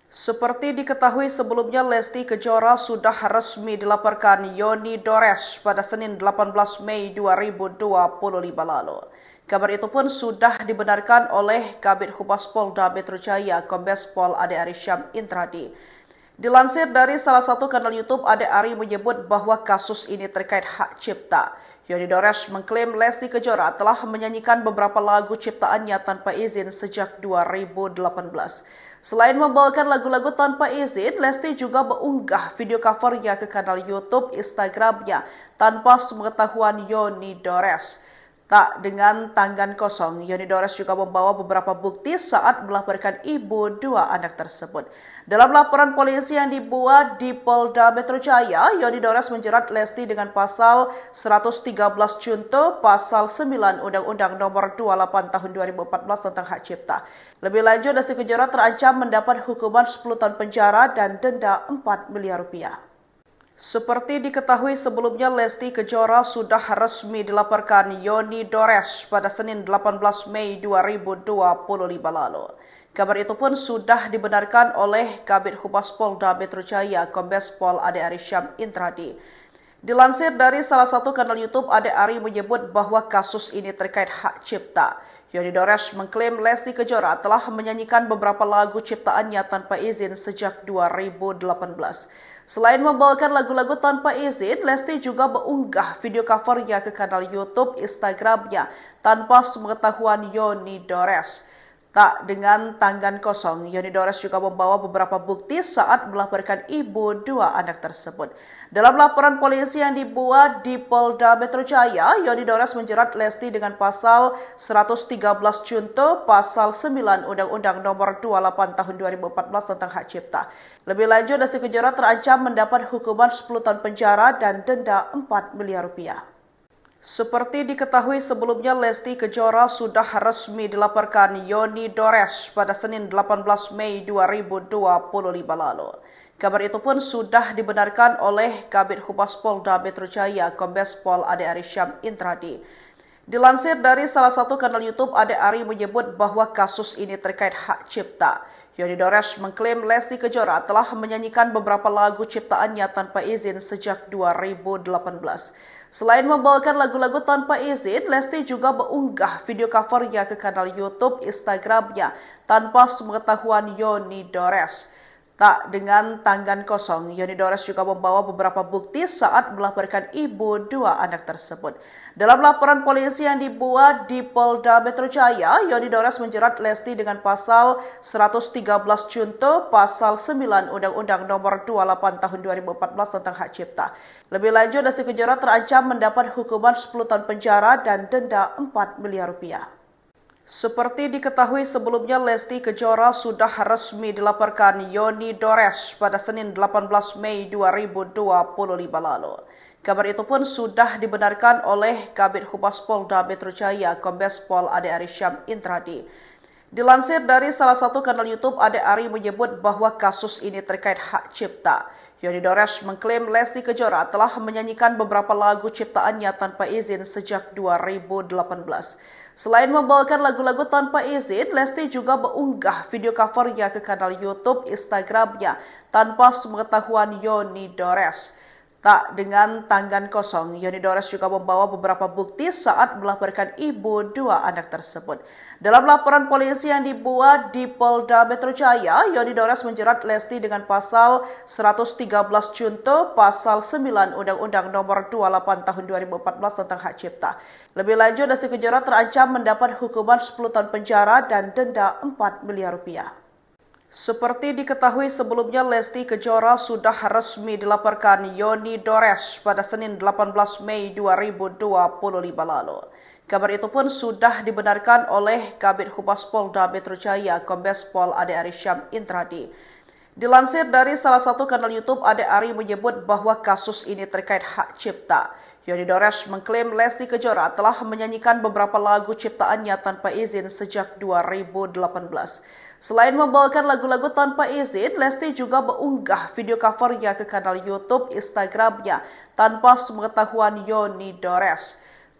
Seperti diketahui sebelumnya, Lesti Kejora sudah resmi dilaporkan Yoni Dores pada Senin 18 Mei 2025 lalu. Kabar itu pun sudah dibenarkan oleh Kabid Humas Polda Metro Jaya, Kombes Pol Ade Ari Syam Intradi. Dilansir dari salah satu kanal YouTube, Ade Ari menyebut bahwa kasus ini terkait hak cipta. Yoni Dores mengklaim Lesti Kejora telah menyanyikan beberapa lagu ciptaannya tanpa izin sejak 2018. Selain membawakan lagu-lagu tanpa izin, Lesti juga mengunggah video covernya ke kanal YouTube Instagramnya tanpa sepengetahuan Yoni Dores. Tak dengan tangan kosong, Yoni Dores juga membawa beberapa bukti saat melaporkan ibu dua anak tersebut. Dalam laporan polisi yang dibuat di Polda Metro Jaya, Yoni Dores menjerat Lesti dengan pasal 113 Junto, pasal 9 Undang-Undang Nomor 28 Tahun 2014 tentang hak cipta. Lebih lanjut, Lesti Kejora terancam mendapat hukuman 10 tahun penjara dan denda 4 miliar rupiah. Seperti diketahui sebelumnya, Lesti Kejora sudah resmi dilaporkan Yoni Dores pada Senin 18 Mei 2025 lalu. Kabar itu pun sudah dibenarkan oleh Kabid Humas Polda Metro Jaya, Kombes Pol Ade Ari Syam Intradi. Dilansir dari salah satu kanal YouTube, Ade Ari menyebut bahwa kasus ini terkait hak cipta. Yoni Dores mengklaim Lesti Kejora telah menyanyikan beberapa lagu ciptaannya tanpa izin sejak 2018. Selain membawakan lagu-lagu tanpa izin, Lesti juga mengunggah video covernya ke kanal YouTube Instagramnya tanpa sepengetahuan Yoni Dores. Tak dengan tangan kosong, Yoni Dores juga membawa beberapa bukti saat melaporkan ibu dua anak tersebut. Dalam laporan polisi yang dibuat di Polda Metro Jaya, Yoni Dores menjerat Lesti dengan pasal 113 Junto, pasal 9 Undang-Undang Nomor 28 Tahun 2014 tentang hak cipta. Lebih lanjut, Lesti Kejora terancam mendapat hukuman 10 tahun penjara dan denda 4 miliar rupiah. Seperti diketahui sebelumnya, Lesti Kejora sudah resmi dilaporkan Yoni Dores pada Senin 18 Mei 2025 lalu. Kabar itu pun sudah dibenarkan oleh Kabid Humas Polda Metro Jaya, Kombes Pol Ade Ari Syam Intradi. Dilansir dari salah satu kanal YouTube, Ade Ari menyebut bahwa kasus ini terkait hak cipta. Yoni Dores mengklaim Lesti Kejora telah menyanyikan beberapa lagu ciptaannya tanpa izin sejak 2018. Selain membawakan lagu-lagu tanpa izin, Lesti juga mengunggah video covernya ke kanal YouTube Instagramnya tanpa sepengetahuan Yoni Dores. Tak dengan tangan kosong, Yoni Dores juga membawa beberapa bukti saat melaporkan ibu dua anak tersebut. Dalam laporan polisi yang dibuat di Polda Metro Jaya, Yoni Dores menjerat Lesti dengan pasal 113 Junto, pasal 9 Undang-Undang Nomor 28 Tahun 2014 tentang hak cipta. Lebih lanjut, Lesti Kejora terancam mendapat hukuman 10 tahun penjara dan denda 4 miliar rupiah. Seperti diketahui sebelumnya, Lesti Kejora sudah resmi dilaporkan Yoni Dores pada Senin 18 Mei 2025 lalu. Kabar itu pun sudah dibenarkan oleh Kabid Humas Polda Metro Jaya, Kombes Pol Ade Ari Syam Intradi. Dilansir dari salah satu kanal YouTube, Ade Ari menyebut bahwa kasus ini terkait hak cipta. Yoni Dores mengklaim Lesti Kejora telah menyanyikan beberapa lagu ciptaannya tanpa izin sejak 2018. Selain membawakan lagu-lagu tanpa izin, Lesti juga mengunggah video covernya ke kanal YouTube Instagramnya tanpa sepengetahuan Yoni Dores. Tak dengan tangan kosong, Yoni Dores juga membawa beberapa bukti saat melaporkan ibu dua anak tersebut. Dalam laporan polisi yang dibuat di Polda Metro Jaya, Yoni Dores menjerat Lesti dengan pasal 113 Junto, pasal 9 Undang-Undang Nomor 28 Tahun 2014 tentang hak cipta. Lebih lanjut, Lesti Kejora terancam mendapat hukuman 10 tahun penjara dan denda 4 miliar rupiah. Seperti diketahui sebelumnya, Lesti Kejora sudah resmi dilaporkan Yoni Dores pada Senin 18 Mei 2025 lalu. Kabar itu pun sudah dibenarkan oleh Kabid Humas Polda Metro Jaya, Kombes Pol Ade Ari Syam Intradi. Dilansir dari salah satu kanal YouTube, Ade Ari menyebut bahwa kasus ini terkait hak cipta. Yoni Dores mengklaim Lesti Kejora telah menyanyikan beberapa lagu ciptaannya tanpa izin sejak 2018. Selain membawakan lagu-lagu tanpa izin, Lesti juga mengunggah video covernya ke kanal YouTube Instagramnya tanpa sepengetahuan Yoni Dores.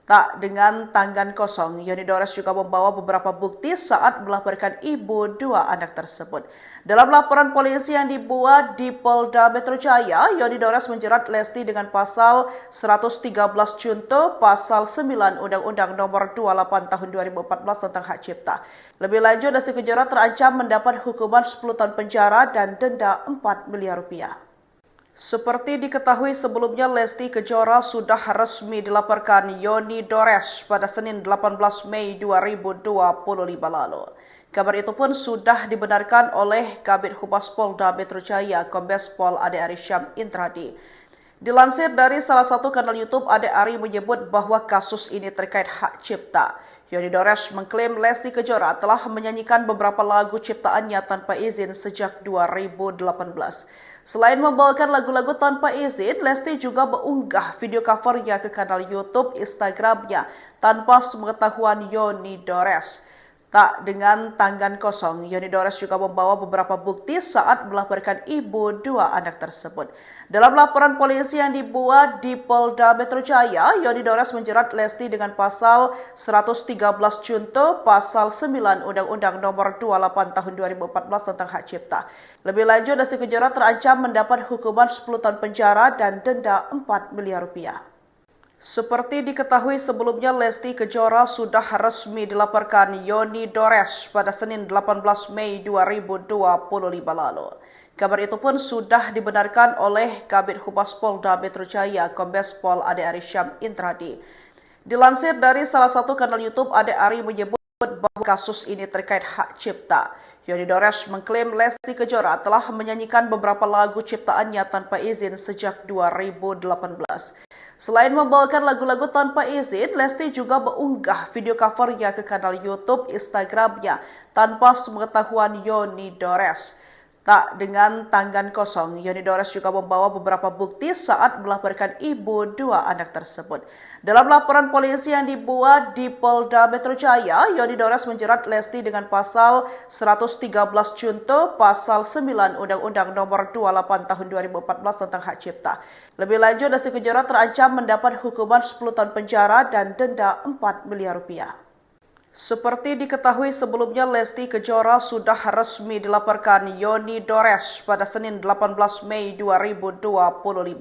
Tak dengan tangan kosong, Yoni Dores juga membawa beberapa bukti saat melaporkan ibu dua anak tersebut. Dalam laporan polisi yang dibuat di Polda Metro Jaya, Yoni Dores menjerat Lesti dengan pasal 113 Junto, pasal 9 Undang-Undang Nomor 28 Tahun 2014 tentang Hak Cipta. Lebih lanjut, Lesti Kejora terancam mendapat hukuman 10 tahun penjara dan denda 4 miliar rupiah. Seperti diketahui sebelumnya, Lesti Kejora sudah resmi dilaporkan Yoni Dores pada Senin 18 Mei 2025 lalu. Kabar itu pun sudah dibenarkan oleh Kabid Humas Polda Metro Jaya, Kombes Pol Ade Ari Syam Intradi. Dilansir dari salah satu kanal YouTube, Ade Ari menyebut bahwa kasus ini terkait hak cipta. Yoni Dores mengklaim Lesti Kejora telah menyanyikan beberapa lagu ciptaannya tanpa izin sejak 2018. Selain membawakan lagu-lagu tanpa izin, Lesti juga mengunggah video covernya ke kanal YouTube Instagramnya tanpa sepengetahuan Yoni Dores. Tak dengan tangan kosong, Yoni Dores juga membawa beberapa bukti saat melaporkan ibu dua anak tersebut. Dalam laporan polisi yang dibuat di Polda Metro Jaya, Yoni Dores menjerat Lesti dengan pasal 113 Junto, pasal 9 Undang-Undang Nomor 28 Tahun 2014 tentang Hak Cipta. Lebih lanjut, Lesti Kejora terancam mendapat hukuman 10 tahun penjara dan denda 4 miliar rupiah. Seperti diketahui sebelumnya, Lesti Kejora sudah resmi dilaporkan Yoni Dores pada Senin 18 Mei 2025 lalu. Kabar itu pun sudah dibenarkan oleh Kabid Humas Polda Metro Jaya, Kombes Pol Ade Ari Syam Intradi. Dilansir dari salah satu kanal YouTube, Ade Ari menyebut bahwa kasus ini terkait hak cipta. Yoni Dores mengklaim Lesti Kejora telah menyanyikan beberapa lagu ciptaannya tanpa izin sejak 2018. Selain membawakan lagu-lagu tanpa izin, Lesti juga mengunggah video covernya ke kanal YouTube Instagramnya tanpa sepengetahuan Yoni Dores. Tak dengan tangan kosong, Yoni Dores juga membawa beberapa bukti saat melaporkan ibu dua anak tersebut. Dalam laporan polisi yang dibuat di Polda Metro Jaya, Yoni Dores menjerat Lesti dengan pasal 113 Junto, pasal 9 Undang-Undang Nomor 28 Tahun 2014 tentang Hak Cipta. Lebih lanjut, Lesti Kejora terancam mendapat hukuman 10 tahun penjara dan denda 4 miliar rupiah. Seperti diketahui sebelumnya, Lesti Kejora sudah resmi dilaporkan Yoni Dores pada Senin 18 Mei 2025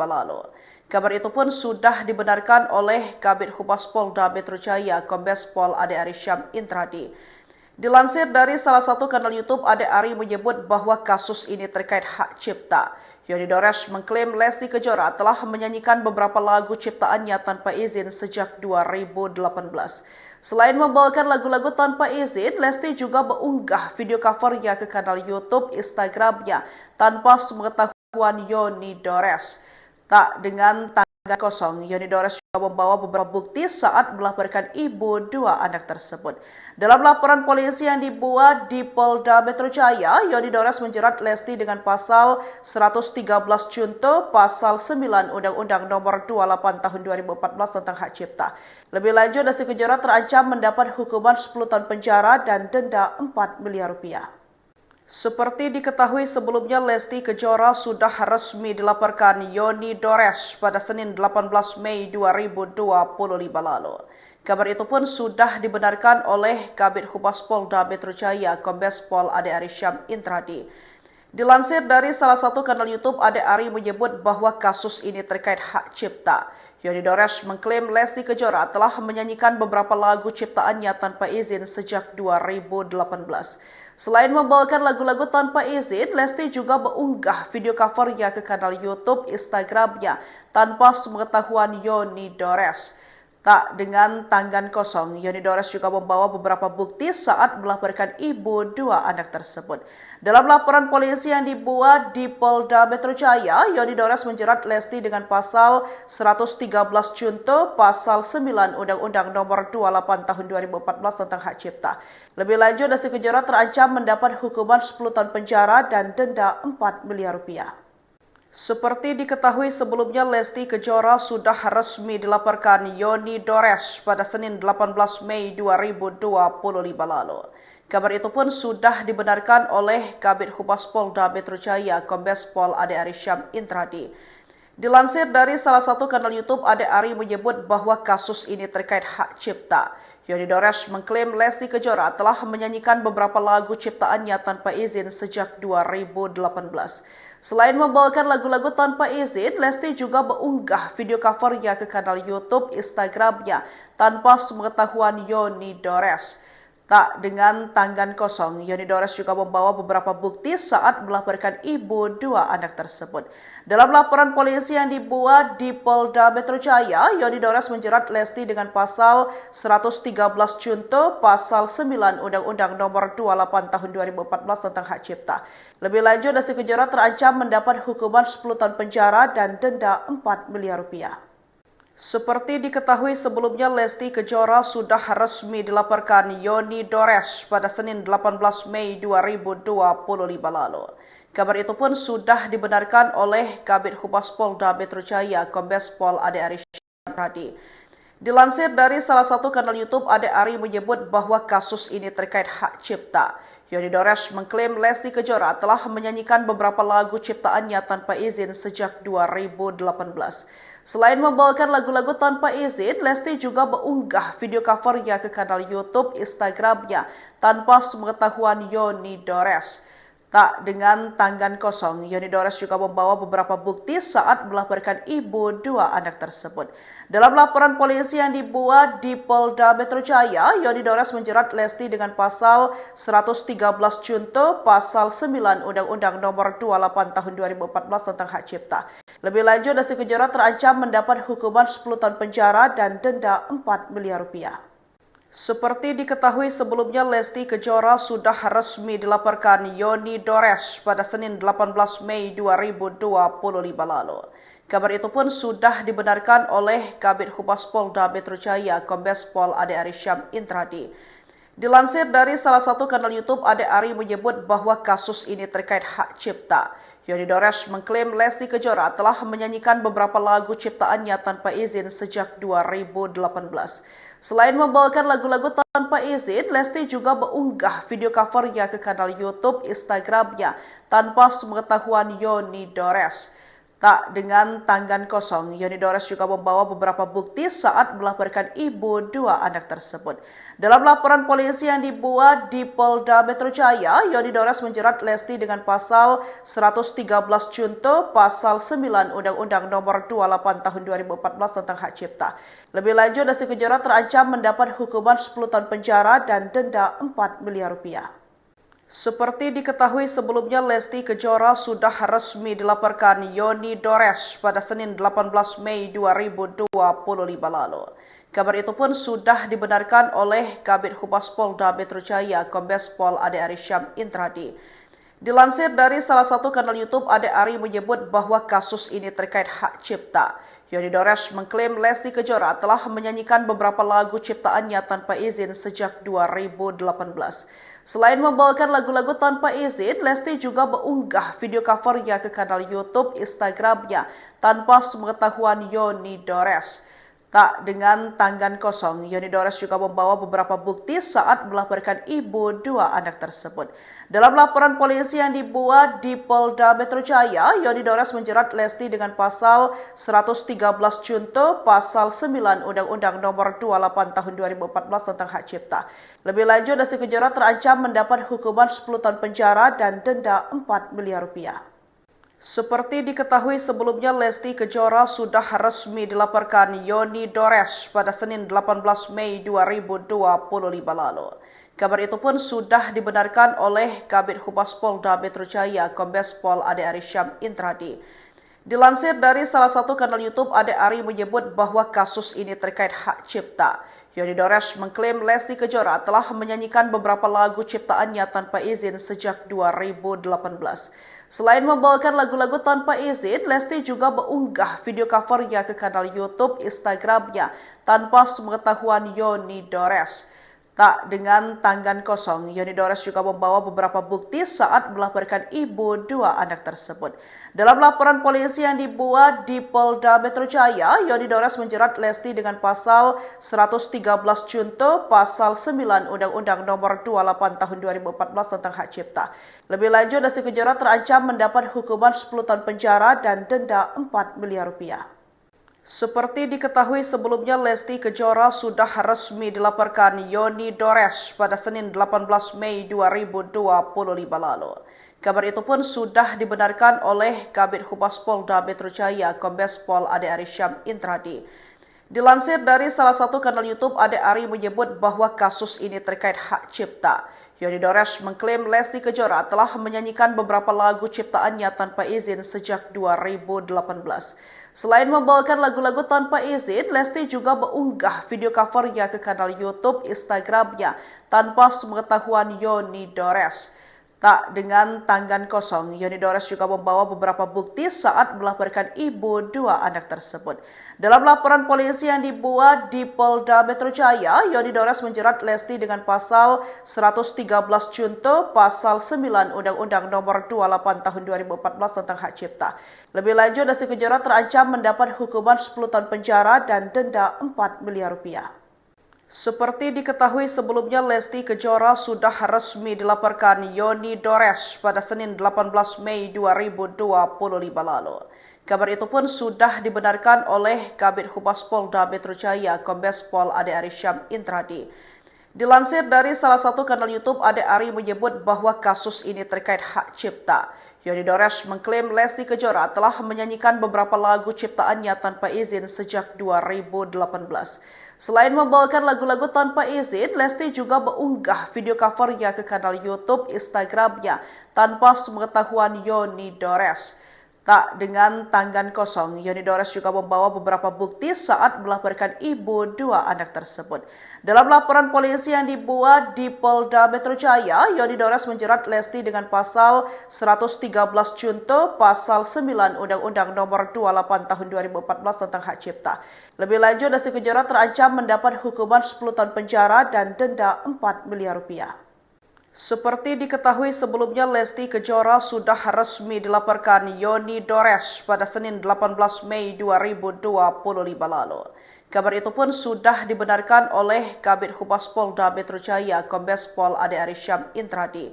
lalu. Kabar itu pun sudah dibenarkan oleh Kabid Humas Polda Metro Jaya, Kombes Pol Ade Ari Syam Intradi. Dilansir dari salah satu kanal YouTube, Ade Ari menyebut bahwa kasus ini terkait hak cipta. Yoni Dores mengklaim Lesti Kejora telah menyanyikan beberapa lagu ciptaannya tanpa izin sejak 2018. Selain membawakan lagu-lagu tanpa izin, Lesti juga mengunggah video covernya ke kanal YouTube Instagramnya tanpa sepengetahuan Yoni Dores. Tak dengan tangan kosong, Yoni Dores juga membawa beberapa bukti saat melaporkan ibu dua anak tersebut. Dalam laporan polisi yang dibuat di Polda Metro Jaya, Yoni Dores menjerat Lesti dengan pasal 113 Junto, pasal 9 Undang-Undang Nomor 28 Tahun 2014 tentang Hak Cipta. Lebih lanjut, Lesti Kejora terancam mendapat hukuman 10 tahun penjara dan denda 4 miliar rupiah. Seperti diketahui sebelumnya, Lesti Kejora sudah resmi dilaporkan Yoni Dores pada Senin 18 Mei 2025 lalu. Kabar itu pun sudah dibenarkan oleh Kabid Humas Polda Metro Jaya, Kombes Pol Ade Ari Syam Intradi. Dilansir dari salah satu kanal YouTube, Ade Ari menyebut bahwa kasus ini terkait hak cipta. Yoni Dores mengklaim Lesti Kejora telah menyanyikan beberapa lagu ciptaannya tanpa izin sejak 2018. Selain membawakan lagu-lagu tanpa izin, Lesti juga mengunggah video covernya ke kanal YouTube Instagramnya tanpa sepengetahuan Yoni Dores. Tak dengan tangan kosong, Yoni Dores juga membawa beberapa bukti saat melaporkan ibu dua anak tersebut. Dalam laporan polisi yang dibuat di Polda Metro Jaya, Yoni Dores menjerat Lesti dengan pasal 113 Junto, pasal 9 Undang-Undang Nomor 28 Tahun 2014 tentang Hak Cipta. Lebih lanjut, Lesti Kejora terancam mendapat hukuman 10 tahun penjara dan denda 4 miliar rupiah. Seperti diketahui sebelumnya, Lesti Kejora sudah resmi dilaporkan Yoni Dores pada Senin 18 Mei 2025 lalu. Kabar itu pun sudah dibenarkan oleh Kabid Humas Polda Metro Jaya, Kombes Pol Ade Ari Syam Intradi. Dilansir dari salah satu kanal YouTube, Ade Ari menyebut bahwa kasus ini terkait hak cipta. Yoni Dores mengklaim Lesti Kejora telah menyanyikan beberapa lagu ciptaannya tanpa izin sejak 2018. Selain membawakan lagu-lagu tanpa izin, Lesti juga mengunggah video covernya ke kanal YouTube Instagramnya tanpa sepengetahuan Yoni Dores. Tak dengan tangan kosong, Yoni Dores juga membawa beberapa bukti saat melaporkan ibu dua anak tersebut. Dalam laporan polisi yang dibuat di Polda Metro Jaya, Yoni Dores menjerat Lesti dengan pasal 113 Junto, pasal 9 Undang-Undang Nomor 28 Tahun 2014 tentang hak cipta. Lebih lanjut, Lesti Kejora terancam mendapat hukuman 10 tahun penjara dan denda 4 miliar rupiah. Seperti diketahui sebelumnya, Lesti Kejora sudah resmi dilaporkan Yoni Dores pada Senin 18 Mei 2025 lalu. Kabar itu pun sudah dibenarkan oleh Kabid Humas Polda Metro Jaya, Kombes Pol Ade Ari Syamradi. Dilansir dari salah satu kanal YouTube, Ade Ari menyebut bahwa kasus ini terkait hak cipta. Yoni Dores mengklaim Lesti Kejora telah menyanyikan beberapa lagu ciptaannya tanpa izin sejak 2018. Selain membawakan lagu-lagu tanpa izin, Lesti juga mengunggah video covernya ke kanal YouTube Instagramnya tanpa sepengetahuan Yoni Dores. Tak dengan tangan kosong, Yoni Dores juga membawa beberapa bukti saat melaporkan ibu dua anak tersebut. Dalam laporan polisi yang dibuat di Polda Metro Jaya, Yoni Dores menjerat Lesti dengan pasal 113 Junto, pasal 9 Undang-Undang Nomor 28 Tahun 2014 tentang hak cipta. Lebih lanjut, Lesti Kejora terancam mendapat hukuman 10 tahun penjara dan denda 4 miliar rupiah. Seperti diketahui sebelumnya, Lesti Kejora sudah resmi dilaporkan Yoni Dores pada Senin 18 Mei 2025 lalu. Kabar itu pun sudah dibenarkan oleh Kabid Humas Polda Metro Jaya, Kombes Pol Ade Ari Syamradi. Dilansir dari salah satu kanal YouTube, Ade Ari menyebut bahwa kasus ini terkait hak cipta. Yoni Dores mengklaim Lesti Kejora telah menyanyikan beberapa lagu ciptaannya tanpa izin sejak 2018. Selain membawakan lagu-lagu tanpa izin, Lesti juga mengunggah video covernya ke kanal YouTube Instagramnya tanpa sepengetahuan Yoni Dores. Tak dengan tangan kosong, Yoni Dores juga membawa beberapa bukti saat melaporkan ibu dua anak tersebut. Dalam laporan polisi yang dibuat di Polda Metro Jaya, Yoni Dores menjerat Lesti dengan pasal 113 Junto, pasal 9 Undang-Undang Nomor 28 Tahun 2014 tentang hak cipta. Lebih lanjut, Lesti Kejora terancam mendapat hukuman 10 tahun penjara dan denda 4 miliar rupiah. Seperti diketahui sebelumnya, Lesti Kejora sudah resmi dilaporkan Yoni Dores pada Senin 18 Mei 2025 lalu. Kabar itu pun sudah dibenarkan oleh Kabid Humas Polda Metro Jaya, Kombes Pol Ade Ari Syamradi. Dilansir dari salah satu kanal YouTube, Ade Ari menyebut bahwa kasus ini terkait hak cipta. Yoni Dores mengklaim Lesti Kejora telah menyanyikan beberapa lagu ciptaannya tanpa izin sejak 2018. Selain membawakan lagu-lagu tanpa izin, Lesti juga mengunggah video covernya ke kanal YouTube Instagramnya tanpa sepengetahuan Yoni Dores. Tak dengan tangan kosong, Yoni Dores juga membawa beberapa bukti saat melaporkan ibu dua anak tersebut. Dalam laporan polisi yang dibuat di Polda Metro Jaya, Yoni Dores menjerat Lesti dengan pasal 113 Junto, pasal 9 Undang-Undang Nomor 28 Tahun 2014 tentang hak cipta. Lebih lanjut, Lesti Kejora terancam mendapat hukuman 10 tahun penjara dan denda 4 miliar rupiah. Seperti diketahui sebelumnya, Lesti Kejora sudah resmi dilaporkan Yoni Dores pada Senin 18 Mei 2025 lalu. Kabar itu pun sudah dibenarkan oleh Kabid Humas Polda Metro Jaya, Kombes Pol Ade Ari Syamradi. Dilansir dari salah satu kanal YouTube, Ade Ari menyebut bahwa kasus ini terkait hak cipta. Yoni Dores mengklaim Lesti Kejora telah menyanyikan beberapa lagu ciptaannya tanpa izin sejak 2018. Selain membawakan lagu-lagu tanpa izin, Lesti juga mengunggah video covernya ke kanal YouTube Instagramnya tanpa sepengetahuan Yoni Dores. Tak dengan tangan kosong, Yoni Dores juga membawa beberapa bukti saat melaporkan ibu dua anak tersebut. Dalam laporan polisi yang dibuat di Polda Metro Jaya, Yoni Dores menjerat Lesti dengan pasal 113 Junto, pasal 9 Undang-Undang Nomor 28 Tahun 2014 tentang Hak Cipta. Lebih lanjut, Lesti Kejora terancam mendapat hukuman 10 tahun penjara dan denda 4 miliar rupiah. Seperti diketahui sebelumnya, Lesti Kejora sudah resmi dilaporkan Yoni Dores pada Senin 18 Mei 2025 lalu. Kabar itu pun sudah dibenarkan oleh Kabid Humas Polda Metro Jaya, Kombes Pol Ade Ari Syam Intradi. Dilansir dari salah satu kanal YouTube, Ade Ari menyebut bahwa kasus ini terkait hak cipta. Yoni Dores mengklaim Lesti Kejora telah menyanyikan beberapa lagu ciptaannya tanpa izin sejak 2018. Selain membawakan lagu-lagu tanpa izin, Lesti juga mengunggah video covernya ke kanal YouTube Instagramnya tanpa sepengetahuan Yoni Dores. Tak dengan tangan kosong, Yoni Dores juga membawa beberapa bukti saat melaporkan ibu dua anak tersebut. Dalam laporan polisi yang dibuat di Polda Metro Jaya, Yoni Dores menjerat Lesti dengan pasal 113 Junto, pasal 9 Undang-Undang Nomor 28 Tahun 2014 tentang Hak Cipta. Lebih lanjut, Lesti Kejora terancam mendapat hukuman 10 tahun penjara dan denda 4 miliar rupiah. Seperti diketahui sebelumnya, Lesti Kejora sudah resmi dilaporkan Yoni Dores pada Senin 18 Mei 2025 lalu. Kabar itu pun sudah dibenarkan oleh Kabid Humas Polda Metro Jaya, Kombes Pol Ade Ari Syam Intradi. Dilansir dari salah satu kanal YouTube, Ade Ari menyebut bahwa kasus ini terkait hak cipta. Yoni Dores mengklaim Lesti Kejora telah menyanyikan beberapa lagu ciptaannya tanpa izin sejak 2018. Selain membawakan lagu-lagu tanpa izin, Lesti juga mengunggah video covernya ke kanal YouTube Instagramnya tanpa sepengetahuan Yoni Dores. Tak dengan tangan kosong, Yoni Dores juga membawa beberapa bukti saat melaporkan ibu dua anak tersebut. Dalam laporan polisi yang dibuat di Polda Metro Jaya, Yoni Dores menjerat Lesti dengan pasal 113 Junto, pasal 9 Undang-Undang Nomor 28 Tahun 2014 tentang Hak Cipta. Lebih lanjut, Lesti Kejora terancam mendapat hukuman 10 tahun penjara dan denda 4 miliar rupiah. Seperti diketahui sebelumnya, Lesti Kejora sudah resmi dilaporkan Yoni Dores pada Senin 18 Mei 2025 lalu. Kabar itu pun sudah dibenarkan oleh Kabid Humas Polda Metro Jaya, Kombes Pol Ade Ari Syam Intradi.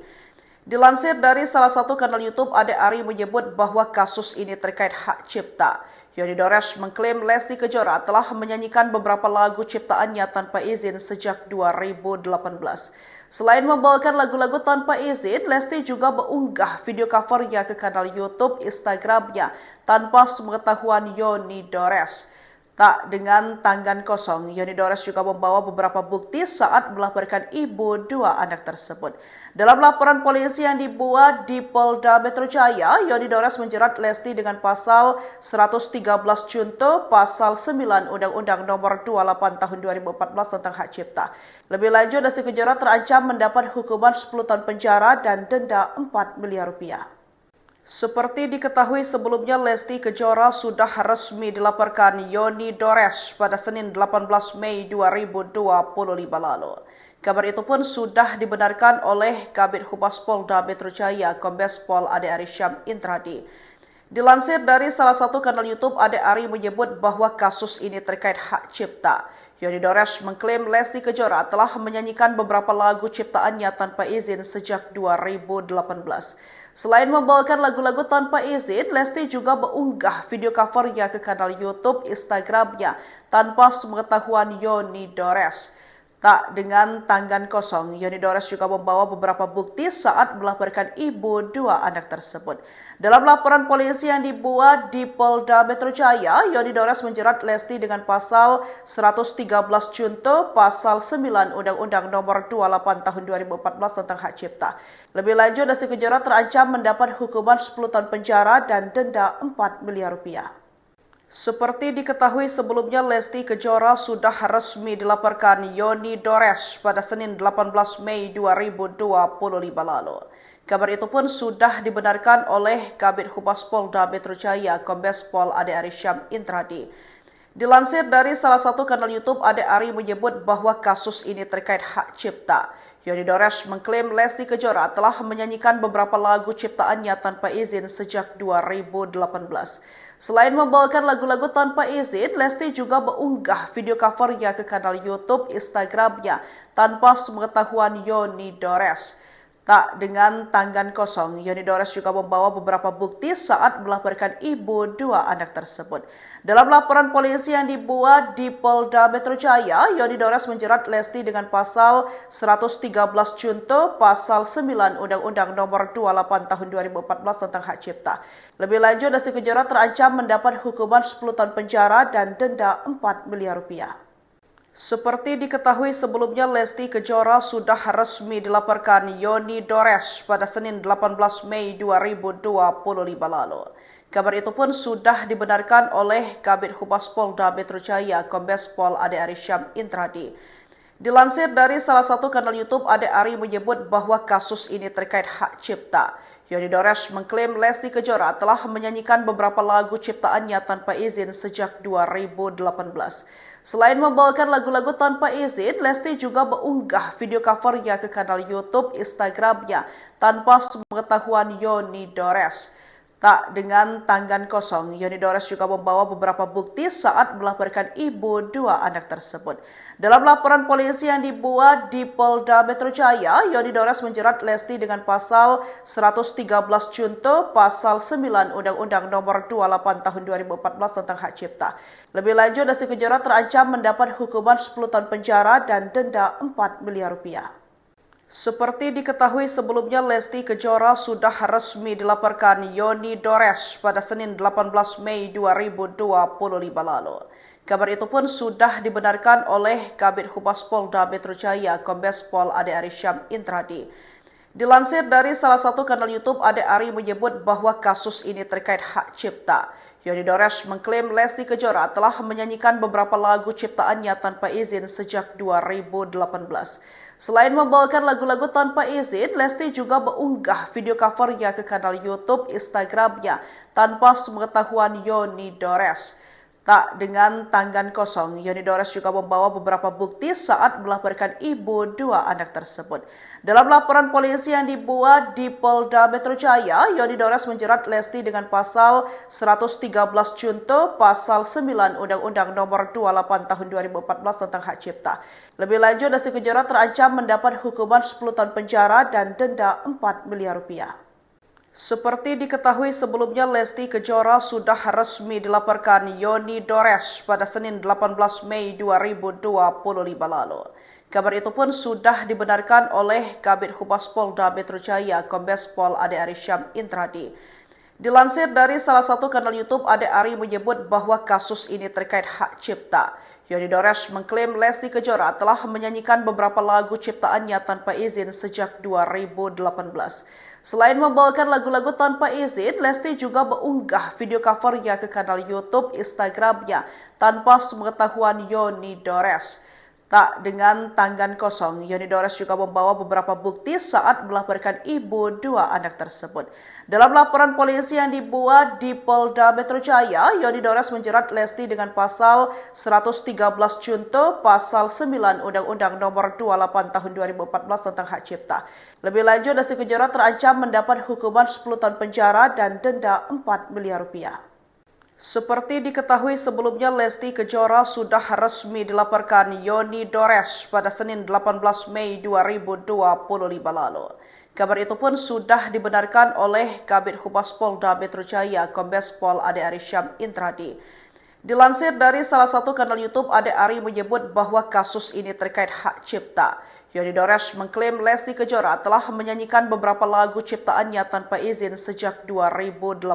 Dilansir dari salah satu kanal YouTube, Ade Ari menyebut bahwa kasus ini terkait hak cipta. Yoni Dores mengklaim Lesti Kejora telah menyanyikan beberapa lagu ciptaannya tanpa izin sejak 2018. Selain membawakan lagu-lagu tanpa izin, Lesti juga mengunggah video covernya ke kanal YouTube Instagramnya tanpa sepengetahuan Yoni Dores. Tak dengan tangan kosong, Yoni Dores juga membawa beberapa bukti saat melaporkan ibu dua anak tersebut. Dalam laporan polisi yang dibuat di Polda Metro Jaya, Yoni Dores menjerat Lesti dengan pasal 113 Junto, pasal 9 Undang-Undang Nomor 28 Tahun 2014 tentang Hak Cipta. Lebih lanjut, Lesti Kejora terancam mendapat hukuman 10 tahun penjara dan denda 4 miliar rupiah. Seperti diketahui sebelumnya, Lesti Kejora sudah resmi dilaporkan Yoni Dores pada Senin 18 Mei 2025 lalu. Kabar itu pun sudah dibenarkan oleh Kabid Humas Polda Metro Jaya, Kombes Pol Ade Ari Syam Intradi. Dilansir dari salah satu kanal YouTube, Ade Ari menyebut bahwa kasus ini terkait hak cipta. Yoni Dores mengklaim Lesti Kejora telah menyanyikan beberapa lagu ciptaannya tanpa izin sejak 2018. Selain membawakan lagu-lagu tanpa izin, Lesti juga mengunggah video covernya ke kanal YouTube Instagramnya tanpa sepengetahuan Yoni Dores. Tak dengan tangan kosong, Yoni Dores juga membawa beberapa bukti saat melaporkan ibu dua anak tersebut. Dalam laporan polisi yang dibuat di Polda Metro Jaya, Yoni Dores menjerat Lesti dengan pasal 113 Junto, pasal 9 Undang-Undang Nomor 28 Tahun 2014 tentang Hak Cipta. Lebih lanjut, Lesti Kejora terancam mendapat hukuman 10 tahun penjara dan denda 4 miliar rupiah. Seperti diketahui sebelumnya, Lesti Kejora sudah resmi dilaporkan Yoni Dores pada Senin 18 Mei 2025 lalu. Kabar itu pun sudah dibenarkan oleh Kabid Humas Polda Metro Jaya, Kombes Pol Ade Ari Syam Intradi. Dilansir dari salah satu kanal YouTube, Ade Ari menyebut bahwa kasus ini terkait hak cipta. Yoni Dores mengklaim Lesti Kejora telah menyanyikan beberapa lagu ciptaannya tanpa izin sejak 2018. Selain membawakan lagu-lagu tanpa izin, Lesti juga mengunggah video covernya ke kanal YouTube Instagramnya tanpa sepengetahuan Yoni Dores. Tak dengan tangan kosong, Yoni Dores juga membawa beberapa bukti saat melaporkan ibu dua anak tersebut. Dalam laporan polisi yang dibuat di Polda Metro Jaya, Yoni Dores menjerat Lesti dengan pasal 113 Junto, pasal 9 Undang-Undang Nomor 28 Tahun 2014 tentang hak cipta. Lebih lanjut, Lesti Kejora terancam mendapat hukuman 10 tahun penjara dan denda 4 miliar rupiah. Seperti diketahui sebelumnya, Lesti Kejora sudah resmi dilaporkan Yoni Dores pada Senin 18 Mei 2025 lalu. Kabar itu pun sudah dibenarkan oleh Kabid Humas Polda Metro Jaya, Kombes Pol Ade Ari Syam Intradi. Dilansir dari salah satu kanal YouTube, Ade Ari menyebut bahwa kasus ini terkait hak cipta. Yoni Dores mengklaim Lesti Kejora telah menyanyikan beberapa lagu ciptaannya tanpa izin sejak 2018. Selain membawakan lagu-lagu tanpa izin, Lesti juga mengunggah video covernya ke kanal YouTube Instagramnya tanpa sepengetahuan Yoni Dores. Tak dengan tangan kosong, Yoni Dores juga membawa beberapa bukti saat melaporkan ibu dua anak tersebut. Dalam laporan polisi yang dibuat di Polda Metro Jaya, Yoni Dores menjerat Lesti dengan pasal 113 Junto, pasal 9 Undang-Undang Nomor 28 Tahun 2014 tentang hak cipta. Lebih lanjut, Lesti Kejora terancam mendapat hukuman 10 tahun penjara dan denda 4 miliar rupiah. Seperti diketahui sebelumnya, Lesti Kejora sudah resmi dilaporkan Yoni Dores pada Senin 18 Mei 2025 lalu. Kabar itu pun sudah dibenarkan oleh Kabid Humas Polda Metro Jaya, Kombes Pol Ade Ari Syam Intradi. Dilansir dari salah satu kanal YouTube, Ade Ari menyebut bahwa kasus ini terkait hak cipta. Yoni Dores mengklaim Lesti Kejora telah menyanyikan beberapa lagu ciptaannya tanpa izin sejak 2018. Selain membawakan lagu-lagu tanpa izin, Lesti juga mengunggah video covernya ke kanal YouTube Instagramnya tanpa sepengetahuan Yoni Dores. Tak dengan tangan kosong, Yoni Dores juga membawa beberapa bukti saat melaporkan ibu dua anak tersebut. Dalam laporan polisi yang dibuat di Polda Metro Jaya, Yoni Dores menjerat Lesti dengan pasal 113 Junto, pasal 9 Undang-Undang Nomor 28 Tahun 2014 tentang hak cipta. Lebih lanjut, Lesti Kejora terancam mendapat hukuman 10 tahun penjara dan denda 4 miliar rupiah. Seperti diketahui sebelumnya, Lesti Kejora sudah resmi dilaporkan Yoni Dores pada Senin 18 Mei 2025 lalu. Kabar itu pun sudah dibenarkan oleh Kabid Humas Polda Metro Jaya, Kombes Pol Ade Ari Syam Intradi. Dilansir dari salah satu kanal YouTube, Ade Ari menyebut bahwa kasus ini terkait hak cipta. Yoni Dores mengklaim Lesti Kejora telah menyanyikan beberapa lagu ciptaannya tanpa izin sejak 2018. Selain membawakan lagu-lagu tanpa izin, Lesti juga mengunggah video covernya ke kanal YouTube Instagramnya tanpa sepengetahuan Yoni Dores. Tak dengan tangan kosong, Yoni Dores juga membawa beberapa bukti saat melaporkan ibu dua anak tersebut. Dalam laporan polisi yang dibuat di Polda Metro Jaya, Yoni Dores menjerat Lesti dengan pasal 113 Junto, pasal 9 Undang-Undang Nomor 28 Tahun 2014 tentang hak cipta. Lebih lanjut, Lesti Kejora terancam mendapat hukuman 10 tahun penjara dan denda 4 miliar rupiah. Seperti diketahui sebelumnya, Lesti Kejora sudah resmi dilaporkan Yoni Dores pada Senin 18 Mei 2025 lalu. Kabar itu pun sudah dibenarkan oleh Kabid Humas Polda Metro Jaya, Kombes Pol Ade Ari Syam Intradi. Dilansir dari salah satu kanal YouTube, Ade Ari menyebut bahwa kasus ini terkait hak cipta. Yoni Dores mengklaim Lesti Kejora telah menyanyikan beberapa lagu ciptaannya tanpa izin sejak 2018.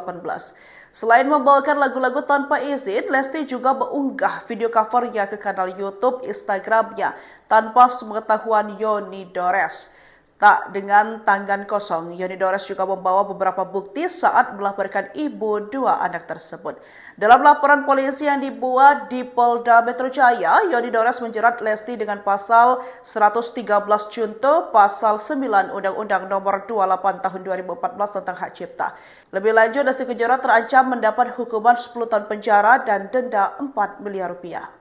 Selain membawakan lagu-lagu tanpa izin, Lesti juga mengunggah video covernya ke kanal YouTube Instagramnya tanpa sepengetahuan Yoni Dores. Tak dengan tangan kosong, Yoni Dores juga membawa beberapa bukti saat melaporkan ibu dua anak tersebut. Dalam laporan polisi yang dibuat di Polda Metro Jaya, Yoni Dores menjerat Lesti dengan pasal 113 Junto, pasal 9 Undang-Undang Nomor 28 Tahun 2014 tentang Hak Cipta. Lebih lanjut, Lesti Kejora terancam mendapat hukuman 10 tahun penjara dan denda 4 miliar rupiah.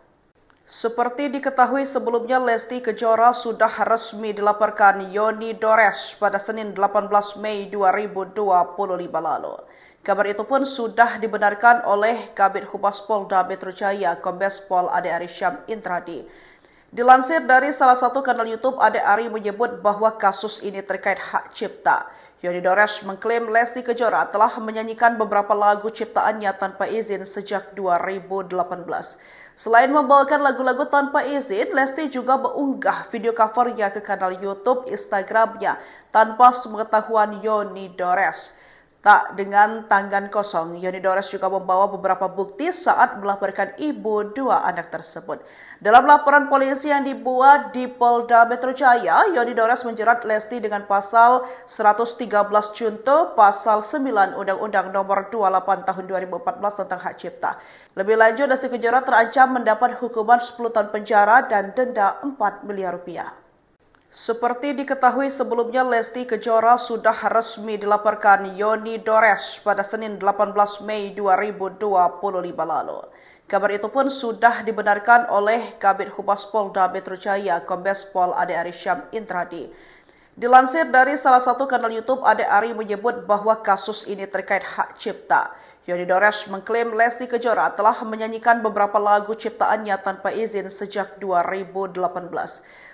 Seperti diketahui sebelumnya, Lesti Kejora sudah resmi dilaporkan Yoni Dores pada Senin 18 Mei 2025 lalu. Kabar itu pun sudah dibenarkan oleh Kabid Humas Polda Metro Jaya, Kombes Pol Ade Ari Syam Intradi. Dilansir dari salah satu kanal YouTube, Ade Ari menyebut bahwa kasus ini terkait hak cipta. Yoni Dores mengklaim Lesti Kejora telah menyanyikan beberapa lagu ciptaannya tanpa izin sejak 2018. Selain membawakan lagu-lagu tanpa izin, Lesti juga mengunggah video covernya ke kanal YouTube Instagramnya tanpa sepengetahuan Yoni Dores. Tak dengan tangan kosong, Yoni Dores juga membawa beberapa bukti saat melaporkan ibu dua anak tersebut. Dalam laporan polisi yang dibuat di Polda Metro Jaya, Yoni Dores menjerat Lesti dengan pasal 113 Junto, pasal 9 Undang-Undang Nomor 28 Tahun 2014 tentang Hak Cipta. Lebih lanjut, Lesti Kejora terancam mendapat hukuman 10 tahun penjara dan denda 4 miliar rupiah. Seperti diketahui sebelumnya, Lesti Kejora sudah resmi dilaporkan Yoni Dores pada Senin 18 Mei 2025 lalu. Kabar itu pun sudah dibenarkan oleh Kabid Humas Polda Metro Jaya, Kombes Pol Ade Ari Syam Intradi. Dilansir dari salah satu kanal YouTube, Ade Ari menyebut bahwa kasus ini terkait hak cipta. Yoni Dores mengklaim Lesti Kejora telah menyanyikan beberapa lagu ciptaannya tanpa izin sejak 2018.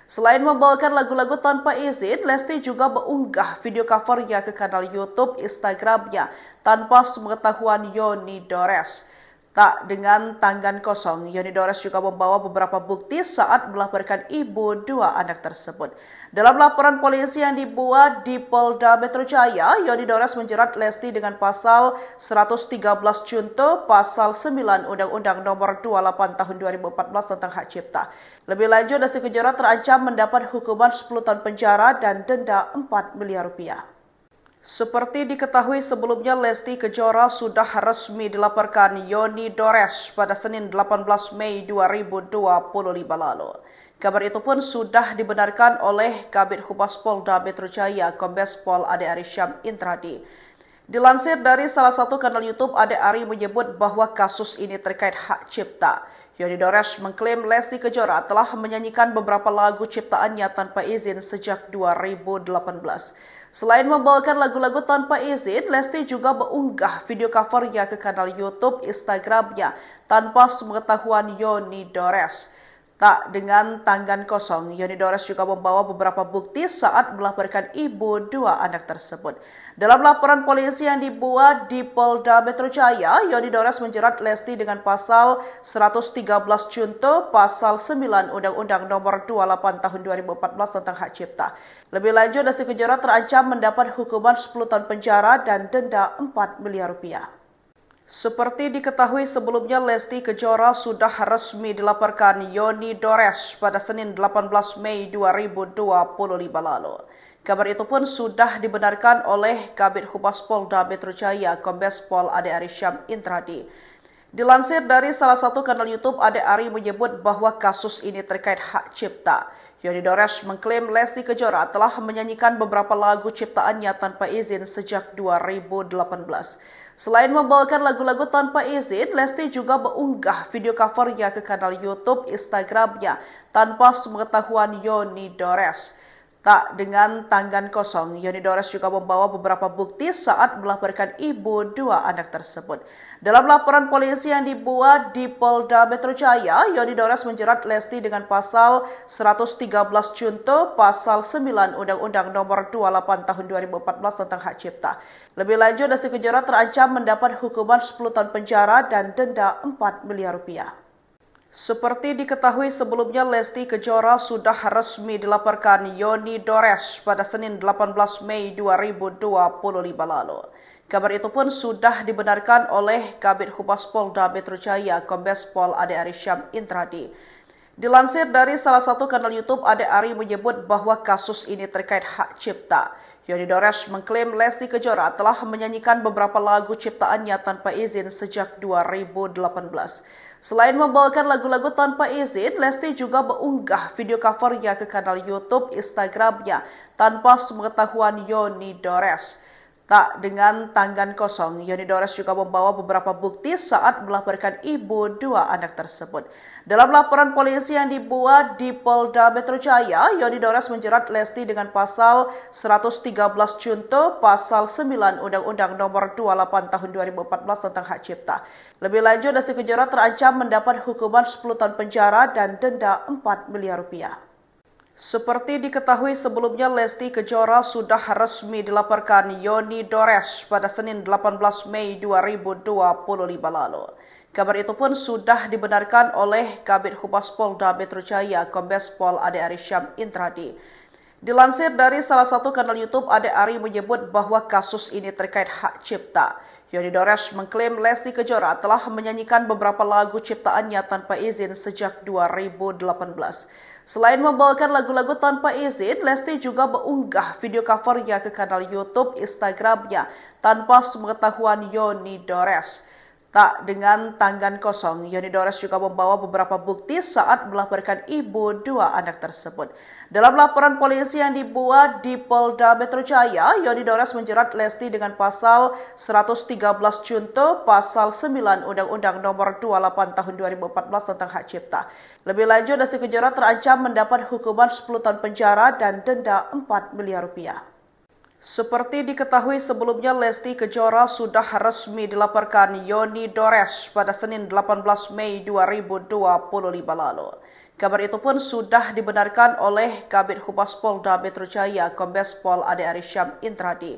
Selain membawakan lagu-lagu tanpa izin, Lesti juga mengunggah video covernya ke kanal YouTube Instagramnya tanpa sepengetahuan Yoni Dores. Tak dengan tangan kosong, Yoni Dores juga membawa beberapa bukti saat melaporkan ibu dua anak tersebut. Dalam laporan polisi yang dibuat di Polda Metro Jaya, Yoni Dores menjerat Lesti dengan pasal 113 Junto, pasal 9 Undang-Undang Nomor 28 Tahun 2014 tentang Hak Cipta. Lebih lanjut, Lesti Kejora terancam mendapat hukuman 10 tahun penjara dan denda 4 miliar rupiah. Seperti diketahui sebelumnya, Lesti Kejora sudah resmi dilaporkan Yoni Dores pada Senin 18 Mei 2025 lalu. Kabar itu pun sudah dibenarkan oleh Kabid Humas Polda Metro Jaya, Kombes Pol Ade Ari Syam Intradi. Dilansir dari salah satu kanal YouTube, Ade Ari menyebut bahwa kasus ini terkait hak cipta. Yoni Dores mengklaim Lesti Kejora telah menyanyikan beberapa lagu ciptaannya tanpa izin sejak 2018. Selain membawakan lagu-lagu tanpa izin, Lesti juga mengunggah video covernya ke kanal YouTube Instagramnya tanpa sepengetahuan Yoni Dores. Tak dengan tangan kosong, Yoni Dores juga membawa beberapa bukti saat melaporkan ibu dua anak tersebut. Dalam laporan polisi yang dibuat di Polda Metro Jaya, Yoni Dores menjerat Lesti dengan pasal 113 Junto, pasal 9 Undang-Undang Nomor 28 Tahun 2014 tentang Hak Cipta. Lebih lanjut, Lesti Kejora terancam mendapat hukuman 10 tahun penjara dan denda 4 miliar rupiah. Seperti diketahui sebelumnya, Lesti Kejora sudah resmi dilaporkan Yoni Dores pada Senin 18 Mei 2025 lalu. Kabar itu pun sudah dibenarkan oleh Kabid Humas Polda Metro Jaya, Kombes Pol Ade Ari Syam Intradi. Dilansir dari salah satu kanal YouTube, Ade Ari menyebut bahwa kasus ini terkait hak cipta. Yoni Dores mengklaim Lesti Kejora telah menyanyikan beberapa lagu ciptaannya tanpa izin sejak 2018. Selain membawakan lagu-lagu tanpa izin, Lesti juga mengunggah video covernya ke kanal YouTube Instagramnya tanpa sepengetahuan Yoni Dores. Tak dengan tangan kosong, Yoni Dores juga membawa beberapa bukti saat melaporkan ibu dua anak tersebut. Dalam laporan polisi yang dibuat di Polda Metro Jaya, Yoni Dores menjerat Lesti dengan pasal 113 Junto, pasal 9 Undang-Undang Nomor 28 Tahun 2014 tentang Hak Cipta. Lebih lanjut, Lesti Kejora terancam mendapat hukuman 10 tahun penjara dan denda 4 miliar rupiah. Seperti diketahui sebelumnya, Lesti Kejora sudah resmi dilaporkan Yoni Dores pada Senin 18 Mei 2025 lalu. Kabar itu pun sudah dibenarkan oleh Kabid Humas Polda Metro Jaya, Kombes Pol Ade Ari Syam Intradi. Dilansir dari salah satu kanal YouTube, Ade Ari menyebut bahwa kasus ini terkait hak cipta. Yoni Dores mengklaim Lesti Kejora telah menyanyikan beberapa lagu ciptaannya tanpa izin sejak 2018. Selain membawakan lagu-lagu tanpa izin, Lesti juga mengunggah video covernya ke kanal YouTube Instagramnya tanpa sepengetahuan Yoni Dores. Tak dengan tangan kosong, Yoni Dores juga membawa beberapa bukti saat melaporkan ibu dua anak tersebut. Dalam laporan polisi yang dibuat di Polda Metro Jaya, Yoni Dores menjerat Lesti dengan pasal 113 Junto, pasal 9 Undang-Undang Nomor 28 Tahun 2014 tentang hak cipta. Lebih lanjut, Lesti Kejora terancam mendapat hukuman 10 tahun penjara dan denda 4 miliar rupiah. Seperti diketahui sebelumnya, Lesti Kejora sudah resmi dilaporkan Yoni Dores pada Senin 18 Mei 2025 lalu. Kabar itu pun sudah dibenarkan oleh Kabid Humas Polda Metro Jaya, Kombes Pol Ade Ari Syam Intradi. Dilansir dari salah satu kanal YouTube, Ade Ari menyebut bahwa kasus ini terkait hak cipta. Yoni Dores mengklaim Lesti Kejora telah menyanyikan beberapa lagu ciptaannya tanpa izin sejak 2018. Selain membawakan lagu-lagu tanpa izin, Lesti juga mengunggah video covernya ke kanal YouTube Instagramnya tanpa sepengetahuan Yoni Dores. Tak dengan tangan kosong, Yoni Dores juga membawa beberapa bukti saat melaporkan ibu dua anak tersebut. Dalam laporan polisi yang dibuat di Polda Metro Jaya, Yoni Dores menjerat Lesti dengan pasal 113 Junto, pasal 9 Undang-Undang Nomor 28 Tahun 2014 tentang hak cipta. Lebih lanjut, Lesti Kejora terancam mendapat hukuman 10 tahun penjara dan denda 4 miliar rupiah. Seperti diketahui sebelumnya, Lesti Kejora sudah resmi dilaporkan Yoni Dores pada Senin 18 Mei 2025 lalu. Kabar itu pun sudah dibenarkan oleh Kabid Humas Polda Metro Jaya, Kombes Pol Ade Ari Syam Intradi.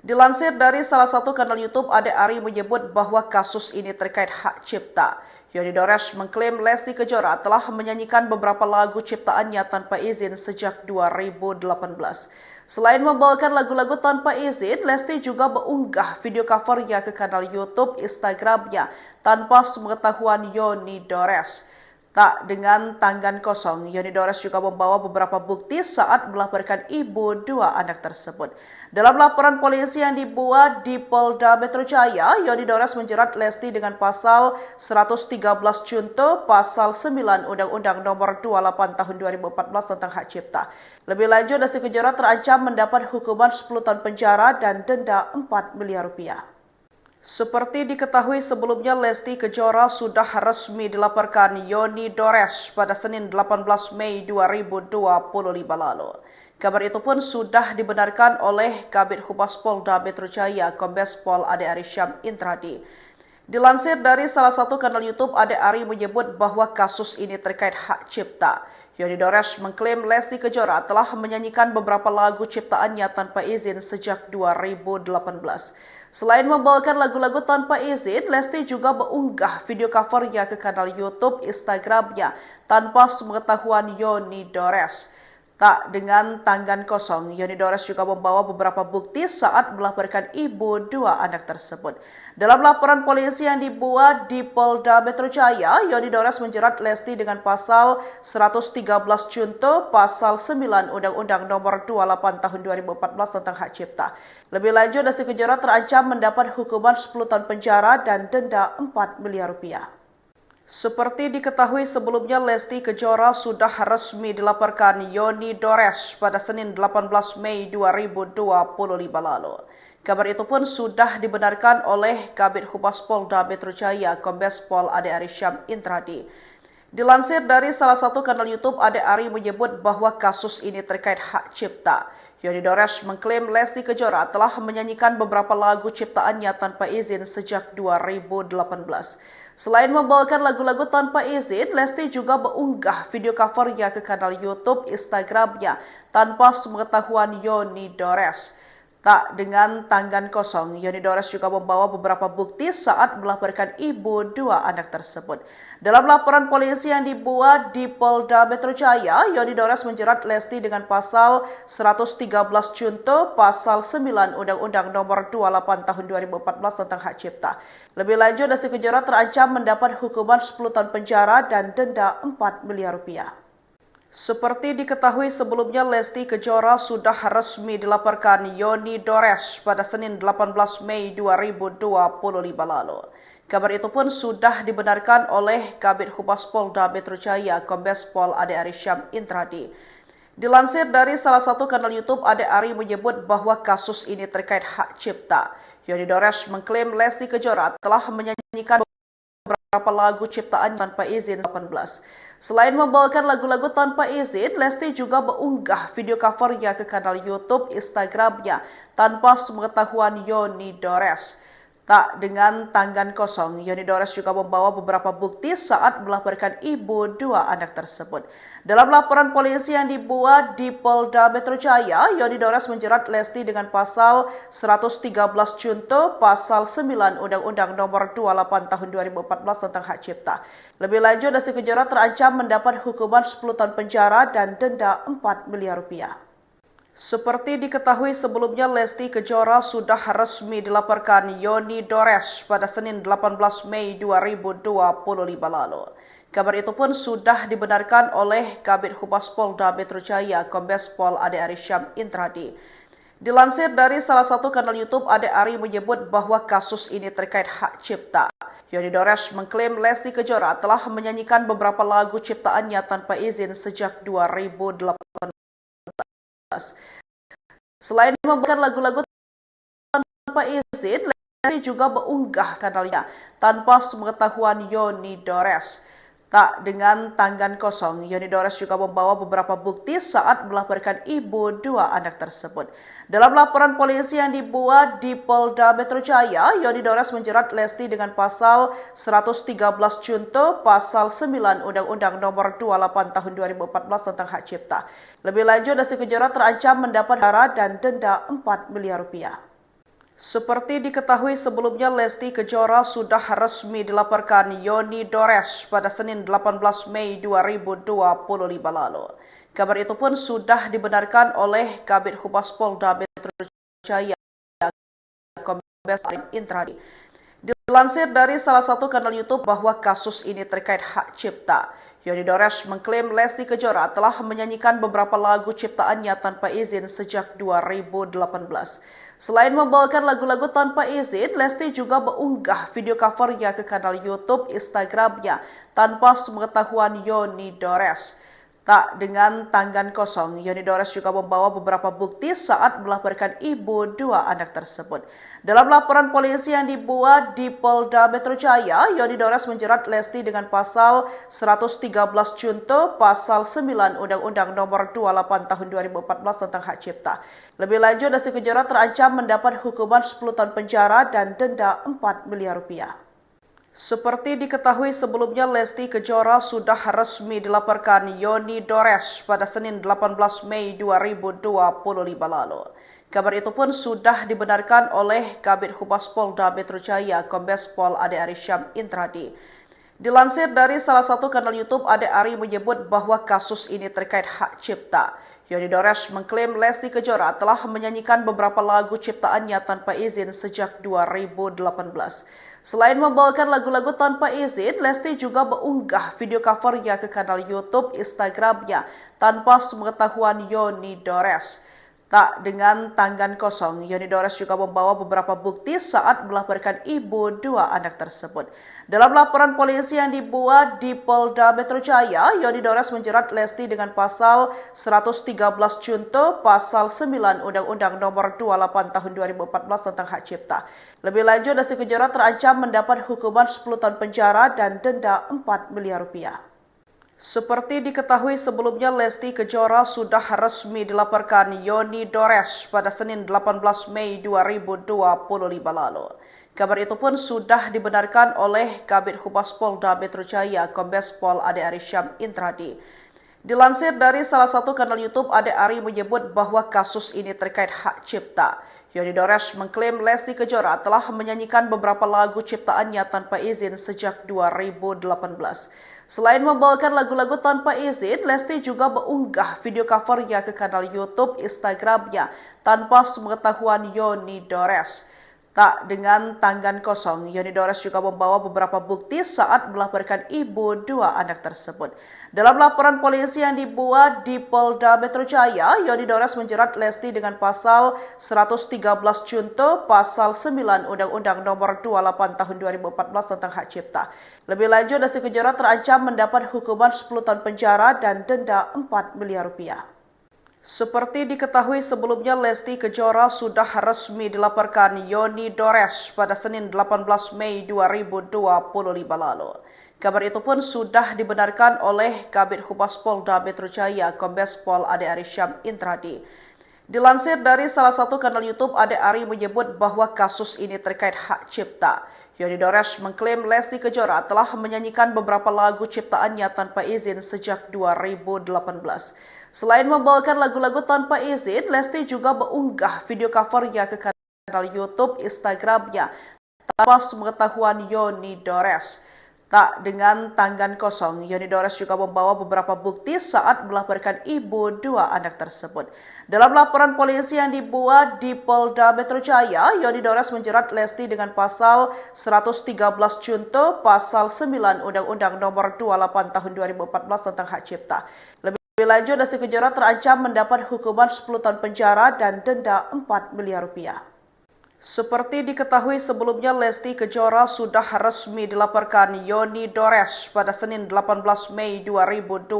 Dilansir dari salah satu kanal YouTube, Ade Ari menyebut bahwa kasus ini terkait hak cipta. Yoni Dores mengklaim Lesti Kejora telah menyanyikan beberapa lagu ciptaannya tanpa izin sejak 2018. Selain membawakan lagu-lagu tanpa izin, Lesti juga mengunggah video covernya ke kanal YouTube Instagramnya tanpa sepengetahuan Yoni Dores. Tak dengan tangan kosong, Yoni Dores juga membawa beberapa bukti saat melaporkan ibu dua anak tersebut. Dalam laporan polisi yang dibuat di Polda Metro Jaya, Yoni Dores menjerat Lesti dengan pasal 113 Junto, pasal 9 Undang-Undang Nomor 28 Tahun 2014 tentang hak cipta. Lebih lanjut, Lesti Kejora terancam mendapat hukuman 10 tahun penjara dan denda 4 miliar rupiah. Seperti diketahui sebelumnya, Lesti Kejora sudah resmi dilaporkan Yoni Dores pada Senin 18 Mei 2025 lalu. Kabar itu pun sudah dibenarkan oleh Kabid Humas Polda Metro Jaya, Kombes Pol Ade Ari Syam Intradi. Dilansir dari salah satu kanal YouTube, Ade Ari menyebut bahwa kasus ini terkait hak cipta. Yoni Dores mengklaim Lesti Kejora telah menyanyikan beberapa lagu ciptaannya tanpa izin sejak 2018. Selain membawakan lagu-lagu tanpa izin, Lesti juga mengunggah video covernya ke kanal YouTube Instagramnya tanpa sepengetahuan Yoni Dores. Tak dengan tangan kosong, Yoni Dores juga membawa beberapa bukti saat melaporkan ibu dua anak tersebut. Dalam laporan polisi yang dibuat di Polda Metro Jaya, Yoni Dores menjerat Lesti dengan pasal 113 Junto, pasal 9 Undang-Undang Nomor 28 Tahun 2014 tentang hak cipta. Lebih lanjut, Lesti Kejora terancam mendapat hukuman 10 tahun penjara dan denda 4 miliar rupiah. Seperti diketahui sebelumnya, Lesti Kejora sudah resmi dilaporkan Yoni Dores pada Senin 18 Mei 2025 lalu. Kabar itu pun sudah dibenarkan oleh Kabid Humas Polda Metro Jaya, Kombes Pol Ade Ari Syam Intradi. Dilansir dari salah satu kanal YouTube, Ade Ari menyebut bahwa kasus ini terkait hak cipta. Yoni Dores mengklaim Lesti Kejora telah menyanyikan beberapa lagu ciptaannya tanpa izin sejak 2018. Selain membawakan lagu-lagu tanpa izin, Lesti juga mengunggah video covernya ke kanal YouTube Instagramnya tanpa sepengetahuan Yoni Dores. Tak dengan tangan kosong, Yoni Dores juga membawa beberapa bukti saat melaporkan ibu dua anak tersebut. Dalam laporan polisi yang dibuat di Polda Metro Jaya, Yoni Dores menjerat Lesti dengan pasal 113 Junto, pasal 9 Undang-Undang Nomor 28 Tahun 2014 tentang Hak Cipta. Lebih lanjut, Lesti Kejora terancam mendapat hukuman 10 tahun penjara dan denda 4 miliar rupiah. Seperti diketahui sebelumnya, Lesti Kejora sudah resmi dilaporkan Yoni Dores pada Senin 18 Mei 2025 lalu. Kabar itu pun sudah dibenarkan oleh Kabid Humas Polda Metro Jaya, Kombes Pol Ade Ari Syam Intradi. Dilansir dari salah satu kanal YouTube, Ade Ari menyebut bahwa kasus ini terkait hak cipta. Yoni Dores mengklaim Lesti Kejora telah menyanyikan beberapa lagu ciptaan tanpa izin 18. Selain membawakan lagu-lagu tanpa izin, Lesti juga mengunggah video covernya ke kanal YouTube Instagramnya tanpa sepengetahuan Yoni Dores. Tak dengan tangan kosong, Yoni Dores juga membawa beberapa bukti saat melaporkan ibu dua anak tersebut. Dalam laporan polisi yang dibuat di Polda Metro Jaya, Yoni Dores menjerat Lesti dengan pasal 113 Junto, pasal 9 Undang-Undang Nomor 28 Tahun 2014 tentang Hak Cipta. Lebih lanjut, Lesti Kejora terancam mendapat hukuman 10 tahun penjara dan denda 4 miliar rupiah. Seperti diketahui sebelumnya, Lesti Kejora sudah resmi dilaporkan Yoni Dores pada Senin 18 Mei 2025 lalu. Kabar itu pun sudah dibenarkan oleh Kabid Humas Polda Metro Jaya, Kombes Pol Ade Ari Syam Intradi. Dilansir dari salah satu kanal YouTube, Ade Ari menyebut bahwa kasus ini terkait hak cipta. Yoni Dores mengklaim Lesti Kejora telah menyanyikan beberapa lagu ciptaannya tanpa izin sejak 2018. Selain membawakan lagu-lagu tanpa izin, Lesti juga mengunggah kanalnya tanpa sepengetahuan Yoni Dores. Tak dengan tangan kosong, Yoni Dores juga membawa beberapa bukti saat melaporkan ibu dua anak tersebut. Dalam laporan polisi yang dibuat di Polda Metro Jaya, Yoni Dores menjerat Lesti dengan pasal 113 Junto, pasal 9 Undang-Undang Nomor 28 Tahun 2014 tentang Hak Cipta. Lebih lanjut, Lesti Kejora terancam mendapat penjara dan denda 4 miliar rupiah. Seperti diketahui sebelumnya, Lesti Kejora sudah resmi dilaporkan Yoni Dores pada Senin 18 Mei 2025 lalu. Kabar itu pun sudah dibenarkan oleh Kabid Humas Polda Metro Jaya, Kombes Pol Intradi. Dilansir dari salah satu kanal YouTube bahwa kasus ini terkait hak cipta. Yoni Dores mengklaim Lesti Kejora telah menyanyikan beberapa lagu ciptaannya tanpa izin sejak 2018. Selain membawakan lagu-lagu tanpa izin, Lesti juga mengunggah video covernya ke kanal YouTube Instagramnya tanpa sepengetahuan Yoni Dores. Tak dengan tangan kosong, Yoni Dores juga membawa beberapa bukti saat melaporkan ibu dua anak tersebut. Dalam laporan polisi yang dibuat di Polda Metro Jaya, Yoni Dores menjerat Lesti dengan pasal 113 Junto, pasal 9 Undang-Undang Nomor 28 Tahun 2014 tentang Hak Cipta. Lebih lanjut, Lesti Kejora terancam mendapat hukuman 10 tahun penjara dan denda 4 miliar rupiah. Seperti diketahui sebelumnya, Lesti Kejora sudah resmi dilaporkan Yoni Dores pada Senin 18 Mei 2025 lalu. Kabar itu pun sudah dibenarkan oleh Kabid Humas Polda Metro Jaya, Kombes Pol Ade Ari Syam Intradi. Dilansir dari salah satu kanal YouTube, Ade Ari menyebut bahwa kasus ini terkait hak cipta. Yoni Dores mengklaim Lesti Kejora telah menyanyikan beberapa lagu ciptaannya tanpa izin sejak 2018. Selain membawakan lagu-lagu tanpa izin, Lesti juga mengunggah video covernya ke kanal YouTube Instagramnya tanpa sepengetahuan Yoni Dores. Tak dengan tangan kosong, Yoni Dores juga membawa beberapa bukti saat melaporkan ibu dua anak tersebut. Dalam laporan polisi yang dibuat di Polda Metro Jaya, Yoni Dores menjerat Lesti dengan pasal 113 Junto, pasal 9 Undang-Undang Nomor 28 Tahun 2014 tentang Hak Cipta. Lebih lanjut, Lesti Kejora terancam mendapat hukuman 10 tahun penjara dan denda 4 miliar rupiah. Seperti diketahui sebelumnya, Lesti Kejora sudah resmi dilaporkan Yoni Dores pada Senin 18 Mei 2025 lalu. Kabar itu pun sudah dibenarkan oleh Kabid Humas Polda Metro Jaya, Kombes Pol Ade Ari Syam Intradi. Dilansir dari salah satu kanal YouTube, Ade Ari menyebut bahwa kasus ini terkait hak cipta. Yoni Dores mengklaim Lesti Kejora telah menyanyikan beberapa lagu ciptaannya tanpa izin sejak 2018. Selain membawakan lagu-lagu tanpa izin, Lesti juga mengunggah video covernya ke kanal YouTube Instagramnya tanpa sepengetahuan Yoni Dores. Tak dengan tangan kosong, Yoni Dores juga membawa beberapa bukti saat melaporkan ibu dua anak tersebut. Dalam laporan polisi yang dibuat di Polda Metro Jaya, Yoni Dores menjerat Lesti dengan pasal 113 Junto, pasal 9 Undang-Undang Nomor 28 Tahun 2014 tentang Hak Cipta. Lebih lanjut, Lesti Kejora terancam mendapat hukuman 10 tahun penjara dan denda 4 miliar rupiah. Seperti diketahui sebelumnya, Lesti Kejora sudah resmi dilaporkan Yoni Dores pada Senin 18 Mei 2025 lalu. Kabar itu pun sudah dibenarkan oleh Kabid Humas Polda Metro Jaya, Kombes Pol Ade Ari Syam Intradi. Dilansir dari salah satu kanal YouTube, Ade Ari menyebut bahwa kasus ini terkait hak cipta. Yoni Dores mengklaim Lesti Kejora telah menyanyikan beberapa lagu ciptaannya tanpa izin sejak 2018. Selain membawakan lagu-lagu tanpa izin, Lesti juga mengunggah video covernya ke kanal YouTube Instagramnya tanpa sepengetahuan Yoni Dores. Tak dengan tangan kosong, Yoni Dores juga membawa beberapa bukti saat melaporkan ibu dua anak tersebut. Dalam laporan polisi yang dibuat di Polda Metro Jaya, Yoni Dores menjerat Lesti dengan pasal 113 Junto, pasal 9 Undang-Undang Nomor 28 Tahun 2014 tentang Hak Cipta. Lebih lanjut, Lesti Kejora terancam mendapat hukuman 10 tahun penjara dan denda 4 miliar rupiah. Seperti diketahui sebelumnya, Lesti Kejora sudah resmi dilaporkan Yoni Dores pada Senin 18 Mei 2025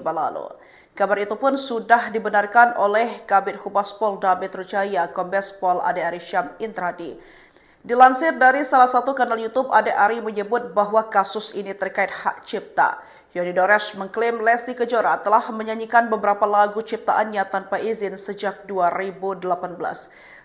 lalu. Kabar itu pun sudah dibenarkan oleh Kabid Humas Polda Metro Jaya, Kombes Pol Ade Ari Syam Intradi. Dilansir dari salah satu kanal YouTube, Ade Ari menyebut bahwa kasus ini terkait hak cipta. Yoni Dores mengklaim Lesti Kejora telah menyanyikan beberapa lagu ciptaannya tanpa izin sejak 2018.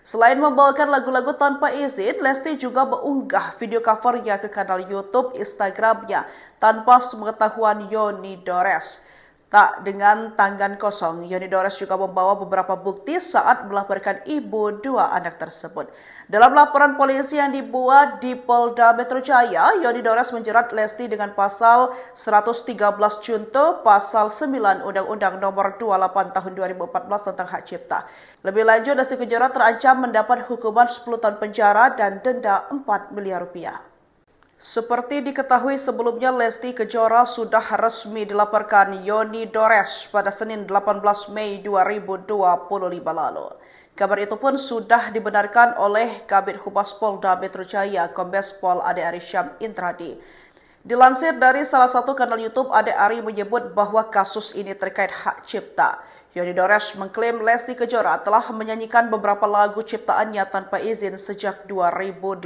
Selain membawakan lagu-lagu tanpa izin, Lesti juga mengunggah video covernya ke kanal YouTube Instagramnya tanpa sepengetahuan Yoni Dores. Tak dengan tangan kosong, Yoni Dores juga membawa beberapa bukti saat melaporkan ibu dua anak tersebut. Dalam laporan polisi yang dibuat di Polda Metro Jaya, Yoni Dores menjerat Lesti dengan pasal 113 Junto, pasal 9 Undang-Undang Nomor 28 Tahun 2014 tentang Hak Cipta. Lebih lanjut, Lesti Kejora terancam mendapat hukuman 10 tahun penjara dan denda 4 miliar rupiah. Seperti diketahui sebelumnya, Lesti Kejora sudah resmi dilaporkan Yoni Dores pada Senin 18 Mei 2025 lalu. Kabar itu pun sudah dibenarkan oleh Kabid Humas Polda Metro Jaya, Kombes Pol Ade Ari Syam Intradi. Dilansir dari salah satu kanal YouTube, Ade Ari menyebut bahwa kasus ini terkait hak cipta. Yoni Dores mengklaim Lesti Kejora telah menyanyikan beberapa lagu ciptaannya tanpa izin sejak 2018.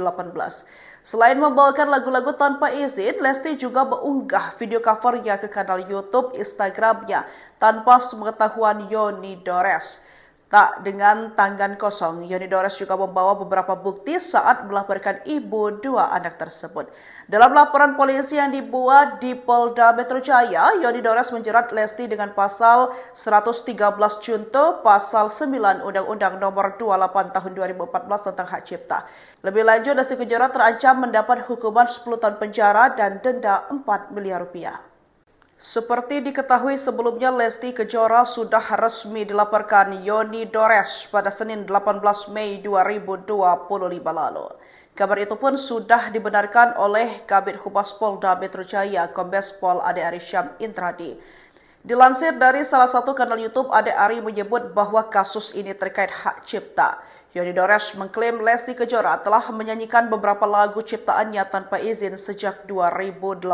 Selain membawakan lagu-lagu tanpa izin, Lesti juga mengunggah video covernya ke kanal YouTube Instagramnya tanpa sepengetahuan Yoni Dores. Tak dengan tangan kosong, Yoni Dores juga membawa beberapa bukti saat melaporkan ibu dua anak tersebut. Dalam laporan polisi yang dibuat di Polda Metro Jaya, Yoni Dores menjerat Lesti dengan pasal 113 Junto, pasal 9 Undang-Undang Nomor 28 Tahun 2014 tentang Hak Cipta. Lebih lanjut, Lesti Kejora terancam mendapat hukuman 10 tahun penjara dan denda 4 miliar rupiah. Seperti diketahui sebelumnya, Lesti Kejora sudah resmi dilaporkan Yoni Dores pada Senin 18 Mei 2025 lalu. Kabar itu pun sudah dibenarkan oleh Kabid Humas Polda Metro Jaya, Kombes Pol Ade Ari Syam Intradi. Dilansir dari salah satu kanal YouTube, Ade Ari menyebut bahwa kasus ini terkait hak cipta. Yoni Dores mengklaim Lesti Kejora telah menyanyikan beberapa lagu ciptaannya tanpa izin sejak 2018.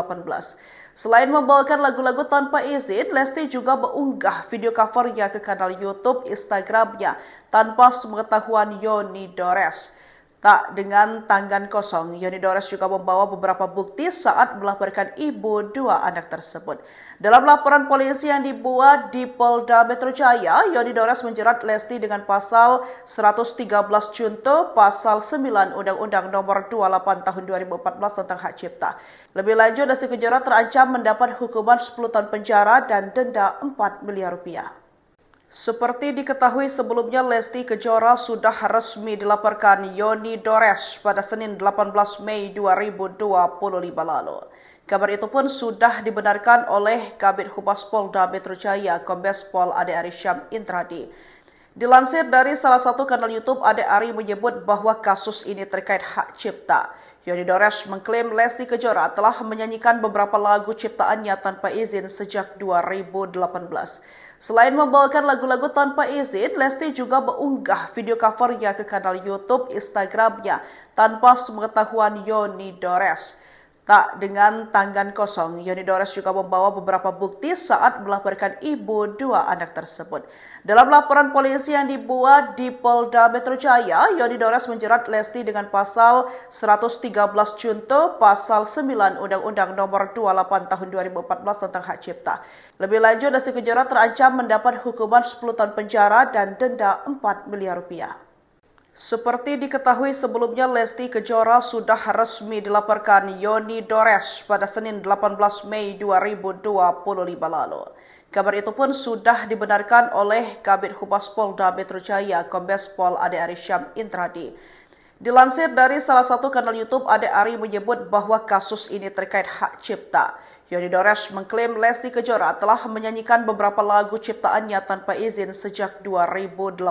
Selain membawakan lagu-lagu tanpa izin, Lesti juga mengunggah video covernya ke kanal YouTube Instagramnya tanpa sepengetahuan Yoni Dores. Tak dengan tangan kosong, Yoni Dores juga membawa beberapa bukti saat melaporkan ibu dua anak tersebut. Dalam laporan polisi yang dibuat di Polda Metro Jaya, Yoni Dores menjerat Lesti dengan pasal 113 Junto, pasal 9 Undang-Undang Nomor 28 Tahun 2014 tentang Hak Cipta. Lebih lanjut, Lesti Kejora terancam mendapat hukuman 10 tahun penjara dan denda 4 miliar rupiah. Seperti diketahui sebelumnya, Lesti Kejora sudah resmi dilaporkan Yoni Dores pada Senin 18 Mei 2025 lalu. Kabar itu pun sudah dibenarkan oleh Kabid Humas Polda Metro Jaya, Kombes Pol Ade Ari Syam Intradi. Dilansir dari salah satu kanal YouTube, Ade Ari menyebut bahwa kasus ini terkait hak cipta. Yoni Dores mengklaim Lesti Kejora telah menyanyikan beberapa lagu ciptaannya tanpa izin sejak 2018. Selain membawakan lagu-lagu tanpa izin, Lesti juga mengunggah video covernya ke kanal YouTube Instagramnya tanpa sepengetahuan Yoni Dores. Tak dengan tangan kosong, Yoni Dores juga membawa beberapa bukti saat melaporkan ibu dua anak tersebut. Dalam laporan polisi yang dibuat di Polda Metro Jaya, Yoni Dores menjerat Lesti dengan pasal 113 junto pasal 9 Undang-Undang Nomor 28 Tahun 2014 tentang hak cipta. Lebih lanjut, Lesti Kejora terancam mendapat hukuman 10 tahun penjara dan denda 4 miliar rupiah. Seperti diketahui sebelumnya, Lesti Kejora sudah resmi dilaporkan Yoni Dores pada Senin 18 Mei 2025 lalu. Kabar itu pun sudah dibenarkan oleh Kabid Humas Polda Metro Jaya, Kombes Pol Ade Ari Syam Intradi. Dilansir dari salah satu kanal YouTube, Ade Ari menyebut bahwa kasus ini terkait hak cipta. Yoni Dores mengklaim Lesti Kejora telah menyanyikan beberapa lagu ciptaannya tanpa izin sejak 2018.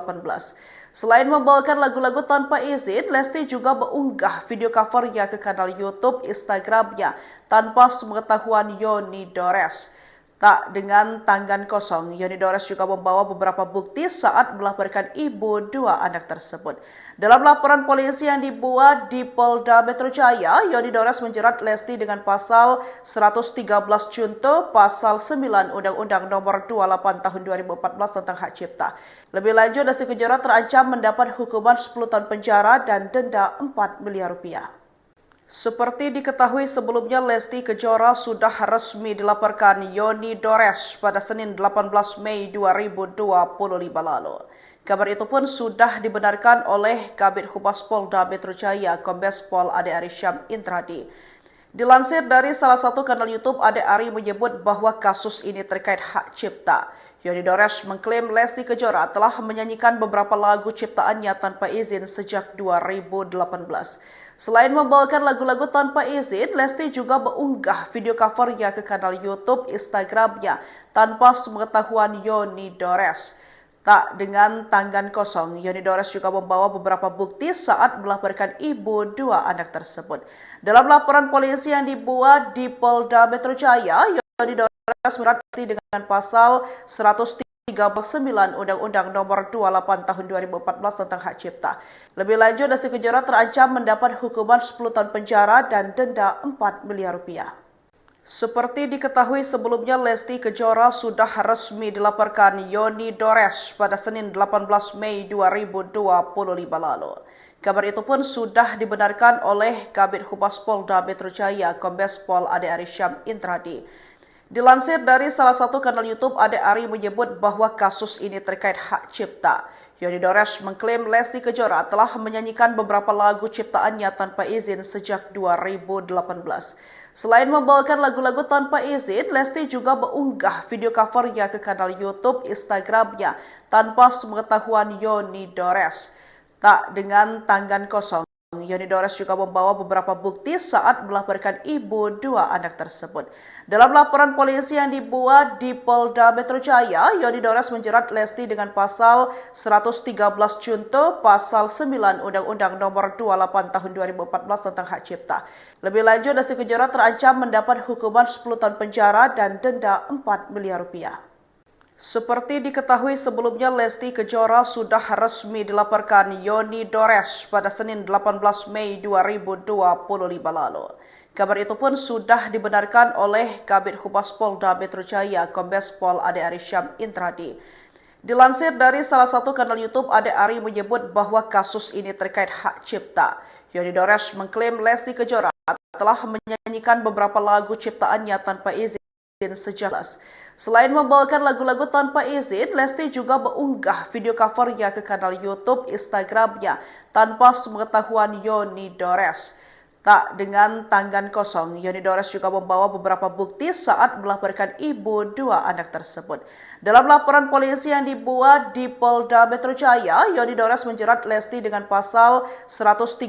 Selain membawakan lagu-lagu tanpa izin, Lesti juga mengunggah video covernya ke kanal YouTube Instagramnya tanpa sepengetahuan Yoni Dores. Tak dengan tangan kosong, Yoni Dores juga membawa beberapa bukti saat melaporkan ibu dua anak tersebut. Dalam laporan polisi yang dibuat di Polda Metro Jaya, Yoni Dores menjerat Lesti dengan pasal 113 junto pasal 9 Undang-Undang Nomor 28 Tahun 2014 tentang hak cipta. Lebih lanjut, Lesti Kejora terancam mendapat hukuman 10 tahun penjara dan denda 4 miliar rupiah. Seperti diketahui sebelumnya, Lesti Kejora sudah resmi dilaporkan Yoni Dores pada Senin 18 Mei 2025 lalu. Kabar itu pun sudah dibenarkan oleh Kabid Humas Polda Metro Jaya, Kombes Pol Ade Ari Syam Intradi. Dilansir dari salah satu kanal YouTube, Ade Ari menyebut bahwa kasus ini terkait hak cipta. Yoni Dores mengklaim Lesti Kejora telah menyanyikan beberapa lagu ciptaannya tanpa izin sejak 2018. Selain membawakan lagu-lagu tanpa izin, Lesti juga mengunggah video covernya ke kanal YouTube Instagramnya tanpa sepengetahuan Yoni Dores. Tak dengan tangan kosong, Yoni Dores juga membawa beberapa bukti saat melaporkan ibu dua anak tersebut. Dalam laporan polisi yang dibuat di Polda Metro Jaya, Yoni Dores berarti dengan pasal 139 Undang-Undang Nomor 28 Tahun 2014 tentang hak cipta. Lebih lanjut, Lesti Kejora terancam mendapat hukuman 10 tahun penjara dan denda 4 miliar rupiah. Seperti diketahui sebelumnya, Lesti Kejora sudah resmi dilaporkan Yoni Dores pada Senin 18 Mei 2025 lalu. Kabar itu pun sudah dibenarkan oleh Kabid Humas Polda Metro Jaya, Kombes Pol Ade Ari Syam Intradi. Dilansir dari salah satu kanal YouTube, Ade Ari menyebut bahwa kasus ini terkait hak cipta. Yoni Dores mengklaim Lesti Kejora telah menyanyikan beberapa lagu ciptaannya tanpa izin sejak 2018. Selain membawakan lagu-lagu tanpa izin, Lesti juga mengunggah video covernya ke kanal YouTube Instagramnya tanpa sepengetahuan Yoni Dores. Tak dengan tangan kosong, Yoni Dores juga membawa beberapa bukti saat melaporkan ibu dua anak tersebut. Dalam laporan polisi yang dibuat di Polda Metro Jaya, Yoni Dores menjerat Lesti dengan pasal 113 junto pasal 9 Undang-Undang Nomor 28 Tahun 2014 tentang hak cipta. Lebih lanjut, Lesti Kejora terancam mendapat hukuman 10 tahun penjara dan denda 4 miliar rupiah. Seperti diketahui sebelumnya, Lesti Kejora sudah resmi dilaporkan Yoni Dores pada Senin 18 Mei 2025 lalu. Kabar itu pun sudah dibenarkan oleh Kabid Humas Polda Metro Jaya, Kombes Pol Ade Ari Syam Intradi. Dilansir dari salah satu kanal YouTube, Ade Ari menyebut bahwa kasus ini terkait hak cipta. Yoni Dores mengklaim Lesti Kejora telah menyanyikan beberapa lagu ciptaannya tanpa izin sejak 2018. Selain membawakan lagu-lagu tanpa izin, Lesti juga mengunggah video covernya ke kanal YouTube Instagramnya tanpa sepengetahuan Yoni Dores. Tak dengan tangan kosong, Yoni Dores juga membawa beberapa bukti saat melaporkan ibu dua anak tersebut. Dalam laporan polisi yang dibuat di Polda Metro Jaya, Yoni Dores menjerat Lesti dengan pasal 113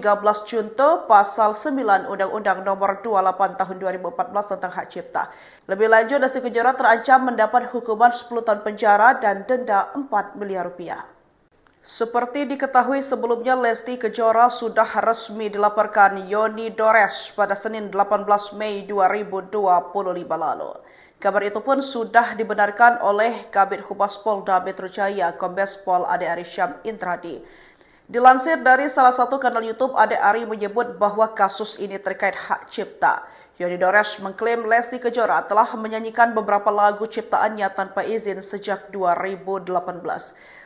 Junto, pasal 9 Undang-Undang Nomor 28 Tahun 2014 tentang Hak Cipta. Lebih lanjut, Lesti Kejora terancam mendapat hukuman 10 tahun penjara dan denda 4 miliar rupiah. Seperti diketahui sebelumnya, Lesti Kejora sudah resmi dilaporkan Yoni Dores pada Senin 18 Mei 2025 lalu. Kabar itu pun sudah dibenarkan oleh Kabid Humas Polda Metro Jaya, Kombes Pol Ade Ari Syam Intradi. Dilansir dari salah satu kanal YouTube, Ade Ari menyebut bahwa kasus ini terkait hak cipta. Yoni Dores mengklaim Lesti Kejora telah menyanyikan beberapa lagu ciptaannya tanpa izin sejak 2018.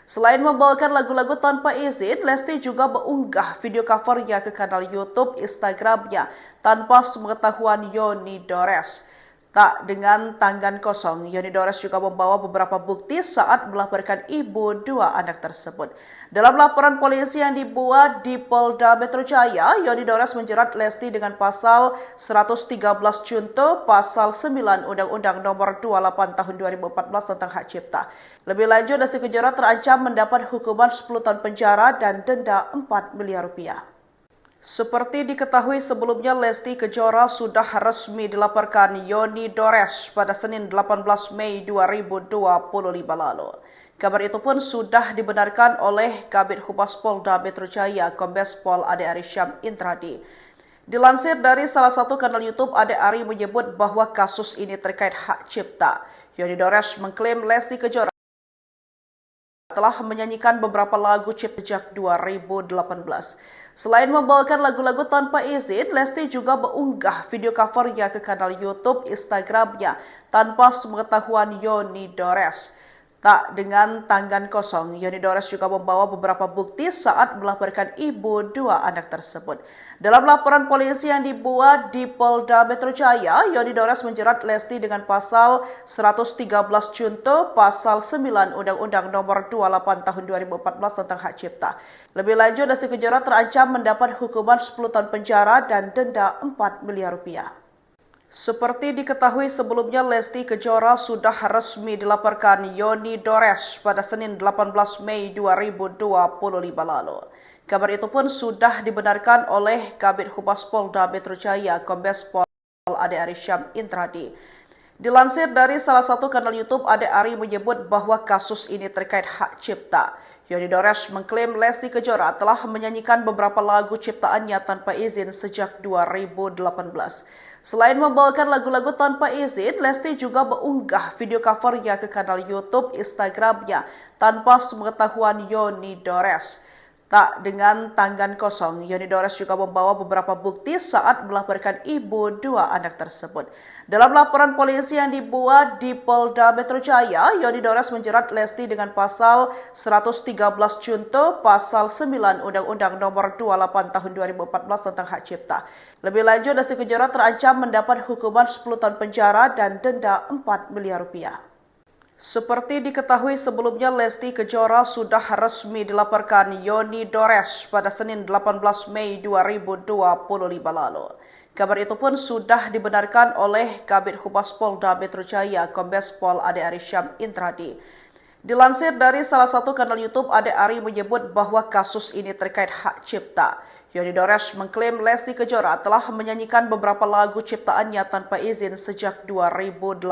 Selain membawakan lagu-lagu tanpa izin, Lesti juga mengunggah video covernya ke kanal YouTube Instagramnya tanpa sepengetahuan Yoni Dores. Tak dengan tangan kosong, Yoni Dores juga membawa beberapa bukti saat melaporkan ibu dua anak tersebut. Dalam laporan polisi yang dibuat di Polda Metro Jaya, Yoni Dores menjerat Lesti dengan pasal 113 Junto, pasal 9 Undang-Undang Nomor 28 Tahun 2014 tentang Hak Cipta. Lebih lanjut, Lesti Kejora terancam mendapat hukuman 10 tahun penjara dan denda 4 miliar rupiah. Seperti diketahui sebelumnya, Lesti Kejora sudah resmi dilaporkan Yoni Dores pada Senin 18 Mei 2025 lalu. Kabar itu pun sudah dibenarkan oleh Kabid Humas Polda Metro Jaya, Kombes Pol Ade Ari Syam Intradi. Dilansir dari salah satu kanal YouTube, Ade Ari menyebut bahwa kasus ini terkait hak cipta. Yoni Dores mengklaim Lesti Kejora telah menyanyikan beberapa lagu cipta sejak 2018. Selain membawakan lagu-lagu tanpa izin, Lesti juga mengunggah video covernya ke kanal YouTube Instagramnya tanpa sepengetahuan Yoni Dores. Tak dengan tangan kosong, Yoni Dores juga membawa beberapa bukti saat melaporkan ibu dua anak tersebut. Dalam laporan polisi yang dibuat di Polda Metro Jaya, Yoni Dores menjerat Lesti dengan pasal 113 Junto, pasal 9 Undang-Undang Nomor 28 Tahun 2014 tentang Hak Cipta. Lebih lanjut, Lesti Kejora terancam mendapat hukuman 10 tahun penjara dan denda 4 miliar rupiah. Seperti diketahui sebelumnya, Lesti Kejora sudah resmi dilaporkan Yoni Dores pada Senin 18 Mei 2025 lalu. Kabar itu pun sudah dibenarkan oleh Kabid Humas Polda Metro Jaya, Kombes Pol Ade Ari Syam Intradi. Dilansir dari salah satu kanal YouTube, Ade Ari menyebut bahwa kasus ini terkait hak cipta. Yoni Dores mengklaim Lesti Kejora telah menyanyikan beberapa lagu ciptaannya tanpa izin sejak 2018. Selain membawakan lagu-lagu tanpa izin, Lesti juga mengunggah video covernya ke kanal YouTube Instagramnya tanpa sepengetahuan Yoni Dores. Tak dengan tangan kosong, Yoni Dores juga membawa beberapa bukti saat melaporkan ibu dua anak tersebut. Dalam laporan polisi yang dibuat di Polda Metro Jaya, Yoni Dores menjerat Lesti dengan pasal 113 Junto, pasal 9 Undang-Undang Nomor 28 Tahun 2014 tentang Hak Cipta. Lebih lanjut, Lesti Kejora terancam mendapat hukuman 10 tahun penjara dan denda 4 miliar rupiah. Seperti diketahui sebelumnya, Lesti Kejora sudah resmi dilaporkan Yoni Dores pada Senin 18 Mei 2025 lalu. Kabar itu pun sudah dibenarkan oleh Kabid Humas Polda Metro Jaya, Kombes Pol Ade Ari Syam Intradi. Dilansir dari salah satu kanal YouTube, Ade Ari menyebut bahwa kasus ini terkait hak cipta. Yoni Dores mengklaim Lesti Kejora telah menyanyikan beberapa lagu ciptaannya tanpa izin sejak 2018.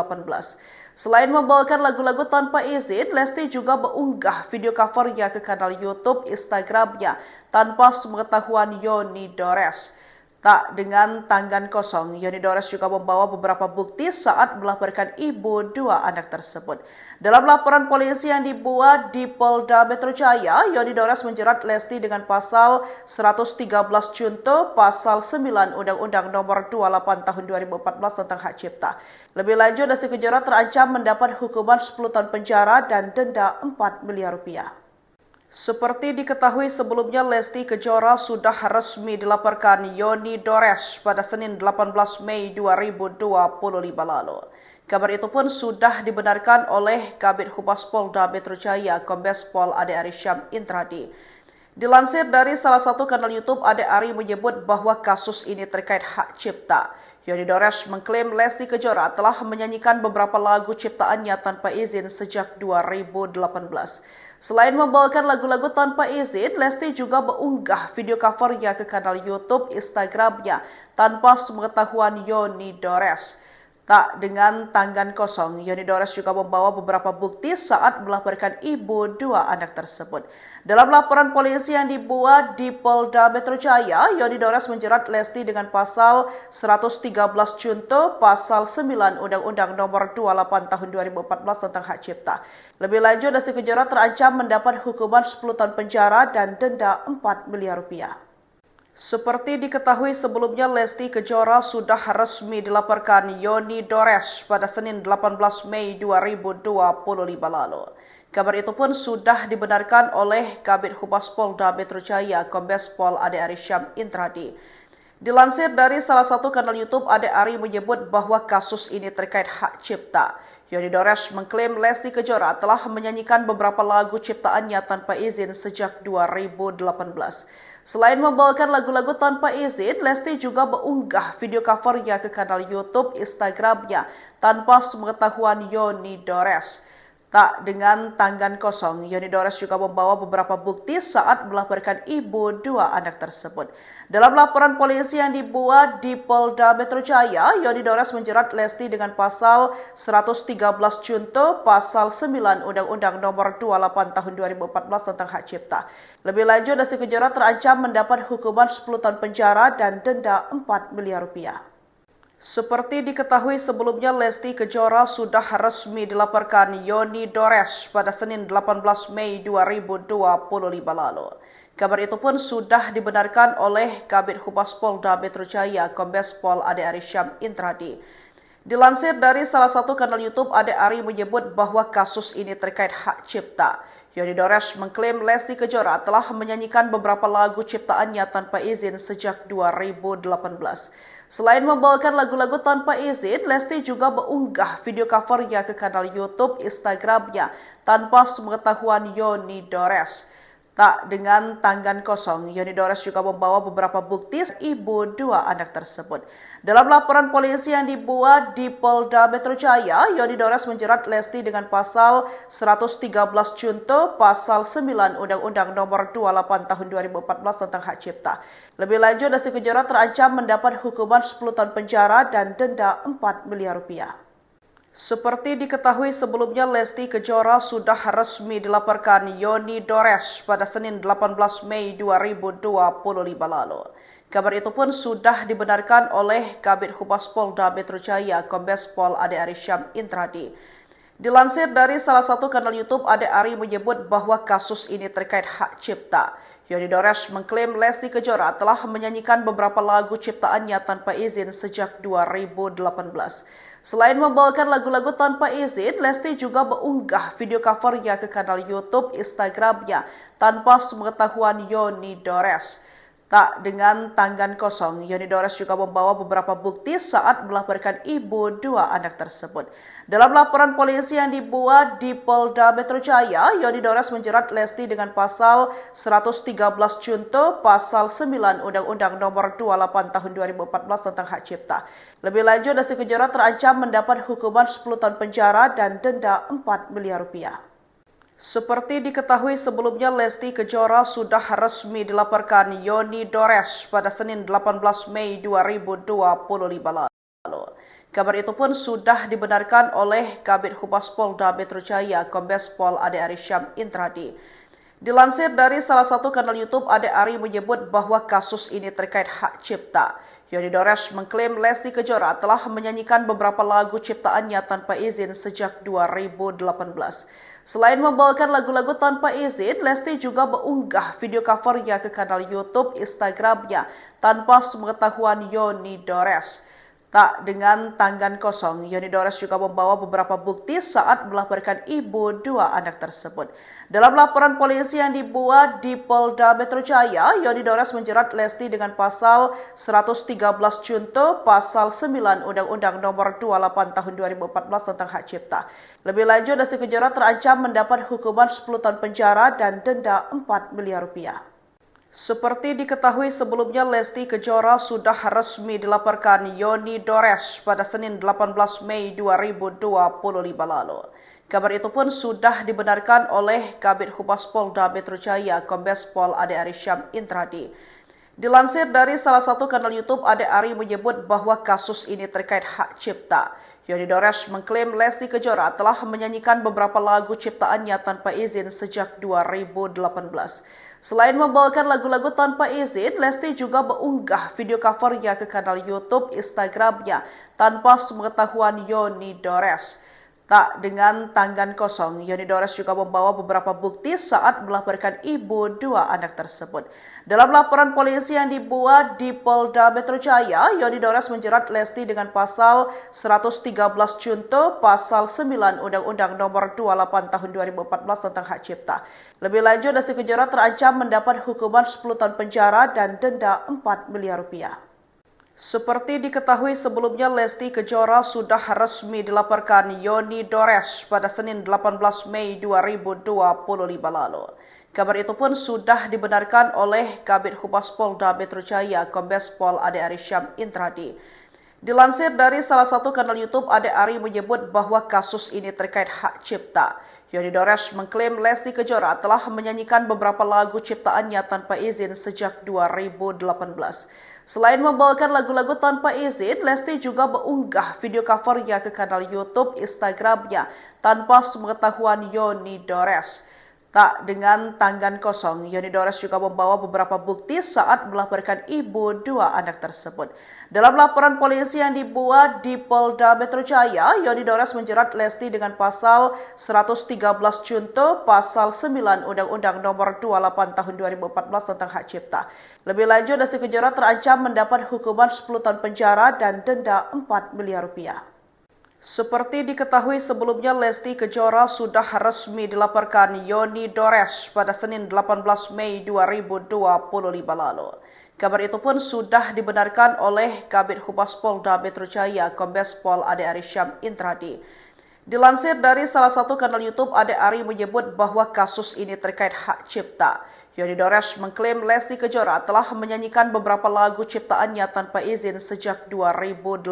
Selain membawakan lagu-lagu tanpa izin, Lesti juga mengunggah video covernya ke kanal YouTube Instagramnya tanpa sepengetahuan Yoni Dores. Tak dengan tangan kosong, Yoni Dores juga membawa beberapa bukti saat melaporkan ibu dua anak tersebut. Dalam laporan polisi yang dibuat di Polda Metro Jaya, Yoni Dores menjerat Lesti dengan pasal 113 Junto, pasal 9 Undang-Undang Nomor 28 Tahun 2014 tentang Hak Cipta. Lebih lanjut, Lesti Kejora terancam mendapat hukuman 10 tahun penjara dan denda 4 miliar rupiah. Seperti diketahui sebelumnya, Lesti Kejora sudah resmi dilaporkan Yoni Dores pada Senin 18 Mei 2025 lalu. Kabar itu pun sudah dibenarkan oleh Kabid Humas Polda Metro Jaya, Kombes Pol Ade Ari Syam Intradi. Dilansir dari salah satu kanal YouTube, Ade Ari menyebut bahwa kasus ini terkait hak cipta. Yoni Dores mengklaim Lesti Kejora telah menyanyikan beberapa lagu ciptaannya tanpa izin sejak 2018. Selain membawakan lagu-lagu tanpa izin, Lesti juga mengunggah video covernya ke kanal YouTube Instagramnya tanpa sepengetahuan Yoni Dores. Tak dengan tangan kosong, Yoni Dores juga membawa beberapa bukti saat melaporkan ibu dua anak tersebut. Dalam laporan polisi yang dibuat di Polda Metro Jaya, Yoni Dores menjerat Lesti dengan pasal 113 junto pasal 9 Undang-Undang Nomor 28 Tahun 2014 tentang hak cipta. Lebih lanjut, Lesti Kejora terancam mendapat hukuman 10 tahun penjara dan denda 4 miliar rupiah. Seperti diketahui sebelumnya, Lesti Kejora sudah resmi dilaporkan Yoni Dores pada Senin 18 Mei 2025 lalu. Kabar itu pun sudah dibenarkan oleh Kabid Humas Polda Metro Jaya, Kombes Pol Ade Ari Syam Intradi. Dilansir dari salah satu kanal YouTube, Ade Ari menyebut bahwa kasus ini terkait hak cipta. Yoni Dores mengklaim Lesti Kejora telah menyanyikan beberapa lagu ciptaannya tanpa izin sejak 2018. Selain membawakan lagu-lagu tanpa izin, Lesti juga mengunggah video covernya ke kanal YouTube Instagramnya tanpa sepengetahuan Yoni Dores. Tak dengan tangan kosong, Yoni Dores juga membawa beberapa bukti saat melaporkan ibu dua anak tersebut. Dalam laporan polisi yang dibuat di Polda Metro Jaya, Yoni Dores menjerat Lesti dengan pasal 113 junto pasal 9 Undang-Undang Nomor 28 Tahun 2014 tentang hak cipta. Lebih lanjut, Lesti Kejora terancam mendapat hukuman 10 tahun penjara dan denda 4 miliar rupiah. Seperti diketahui sebelumnya, Lesti Kejora sudah resmi dilaporkan Yoni Dores pada Senin 18 Mei 2025 lalu. Kabar itu pun sudah dibenarkan oleh Kabid Humas Polda Metro Jaya, Kombes Pol Ade Ari Syam Intradi. Dilansir dari salah satu kanal YouTube, Ade Ari menyebut bahwa kasus ini terkait hak cipta. Yoni Dores mengklaim Lesti Kejora telah menyanyikan beberapa lagu ciptaannya tanpa izin sejak 2018. Selain membawakan lagu-lagu tanpa izin, Lesti juga mengunggah video covernya ke kanal YouTube Instagramnya tanpa sepengetahuan Yoni Dores. Tak dengan tangan kosong, Yoni Dores juga membawa beberapa bukti ibu dua anak tersebut. Dalam laporan polisi yang dibuat di Polda Metro Jaya, Yoni Dores menjerat Lesti dengan pasal 113 junto pasal 9 Undang-Undang Nomor 28 Tahun 2014 tentang hak cipta. Lebih lanjut, Lesti Kejora terancam mendapat hukuman 10 tahun penjara dan denda 4 miliar rupiah. Seperti diketahui sebelumnya, Lesti Kejora sudah resmi dilaporkan Yoni Dores pada Senin 18 Mei 2025 lalu. Kabar itu pun sudah dibenarkan oleh Kabid Humas Polda Metro Jaya, Kombes Pol Ade Ari Syam Intradi. Dilansir dari salah satu kanal YouTube, Ade Ari menyebut bahwa kasus ini terkait hak cipta. Yoni Dores mengklaim Lesti Kejora telah menyanyikan beberapa lagu ciptaannya tanpa izin sejak 2018. Selain membawakan lagu-lagu tanpa izin, Lesti juga mengunggah video covernya ke kanal YouTube Instagramnya tanpa sepengetahuan Yoni Dores. Tak dengan tangan kosong, Yoni Dores juga membawa beberapa bukti saat melaporkan ibu dua anak tersebut. Dalam laporan polisi yang dibuat di Polda Metro Jaya, Yoni Dores menjerat Lesti dengan pasal 113 junto pasal 9 Undang-Undang Nomor 28 Tahun 2014 tentang hak cipta. Lebih lanjut, Lesti Kejora terancam mendapat hukuman 10 tahun penjara dan denda 4 miliar rupiah. Seperti diketahui sebelumnya, Lesti Kejora sudah resmi dilaporkan Yoni Dores pada Senin 18 Mei 2025 lalu. Kabar itu pun sudah dibenarkan oleh Kabid Humas Polda Metro Jaya, Kombes Pol Ade Ari Syam Intradi. Dilansir dari salah satu kanal YouTube, Ade Ari menyebut bahwa kasus ini terkait hak cipta. Yoni Dores mengklaim Lesti Kejora telah menyanyikan beberapa lagu ciptaannya tanpa izin sejak 2018. Selain membawakan lagu-lagu tanpa izin, Lesti juga mengunggah video covernya ke kanal YouTube Instagramnya tanpa sepengetahuan Yoni Dores. Tak dengan tangan kosong, Yoni Dores juga membawa beberapa bukti saat melaporkan ibu dua anak tersebut. Dalam laporan polisi yang dibuat di Polda Metro Jaya, Yoni Dores menjerat Lesti dengan pasal 113 junto pasal 9 Undang-Undang Nomor 28 Tahun 2014 tentang hak cipta. Lebih lanjut, Lesti Kejora terancam mendapat hukuman 10 tahun penjara dan denda 4 miliar rupiah. Seperti diketahui sebelumnya, Lesti Kejora sudah resmi dilaporkan Yoni Dores pada Senin 18 Mei 2025 lalu. Kabar itu pun sudah dibenarkan oleh Kabid Humas Polda Metro Jaya, Kombes Pol Ade Ari Syam Intradi. Dilansir dari salah satu kanal YouTube, Ade Ari menyebut bahwa kasus ini terkait hak cipta. Yoni Dores mengklaim Lesti Kejora telah menyanyikan beberapa lagu ciptaannya tanpa izin sejak 2018. Selain membawakan lagu-lagu tanpa izin, Lesti juga mengunggah video covernya ke kanal YouTube Instagramnya tanpa sepengetahuan Yoni Dores. Tak dengan tangan kosong, Yoni Dores juga membawa beberapa bukti saat melaporkan ibu dua anak tersebut. Dalam laporan polisi yang dibuat di Polda Metro Jaya, Yoni Dores menjerat Lesti dengan pasal 113 Junto, pasal 9 Undang-Undang Nomor 28 Tahun 2014 tentang hak cipta. Lebih lanjut, Lesti Kejora terancam mendapat hukuman 10 tahun penjara dan denda 4 miliar rupiah. Seperti diketahui sebelumnya, Lesti Kejora sudah resmi dilaporkan Yoni Dores pada Senin 18 Mei 2025 lalu. Kabar itu pun sudah dibenarkan oleh Kabid Humas Polda Metro Jaya, Kombes Pol Ade Ari Syam Intradi. Dilansir dari salah satu kanal YouTube, Ade Ari menyebut bahwa kasus ini terkait hak cipta. Yoni Dores mengklaim Lesti Kejora telah menyanyikan beberapa lagu ciptaannya tanpa izin sejak 2018. Selain membawakan lagu-lagu tanpa izin, Lesti juga mengunggah video covernya ke kanal YouTube Instagramnya tanpa sepengetahuan Yoni Dores. Tak dengan tangan kosong, Yoni Dores juga membawa beberapa bukti saat melaporkan ibu dua anak tersebut. Dalam laporan polisi yang dibuat di Polda Metro Jaya, Yoni Dores menjerat Lesti dengan pasal 113 Junto, pasal 9 Undang-Undang Nomor 28 Tahun 2014 tentang hak cipta. Lebih lanjut, Lesti Kejora terancam mendapat hukuman 10 tahun penjara dan denda 4 miliar rupiah. Seperti diketahui sebelumnya, Lesti Kejora sudah resmi dilaporkan Yoni Dores pada Senin 18 Mei 2025 lalu. Kabar itu pun sudah dibenarkan oleh Kabid Humas Polda Metro Jaya, Kombes Pol Ade Ari Syam Intradi. Dilansir dari salah satu kanal YouTube, Ade Ari menyebut bahwa kasus ini terkait hak cipta. Yoni Dores mengklaim Lesti Kejora telah menyanyikan beberapa lagu ciptaannya tanpa izin sejak 2018.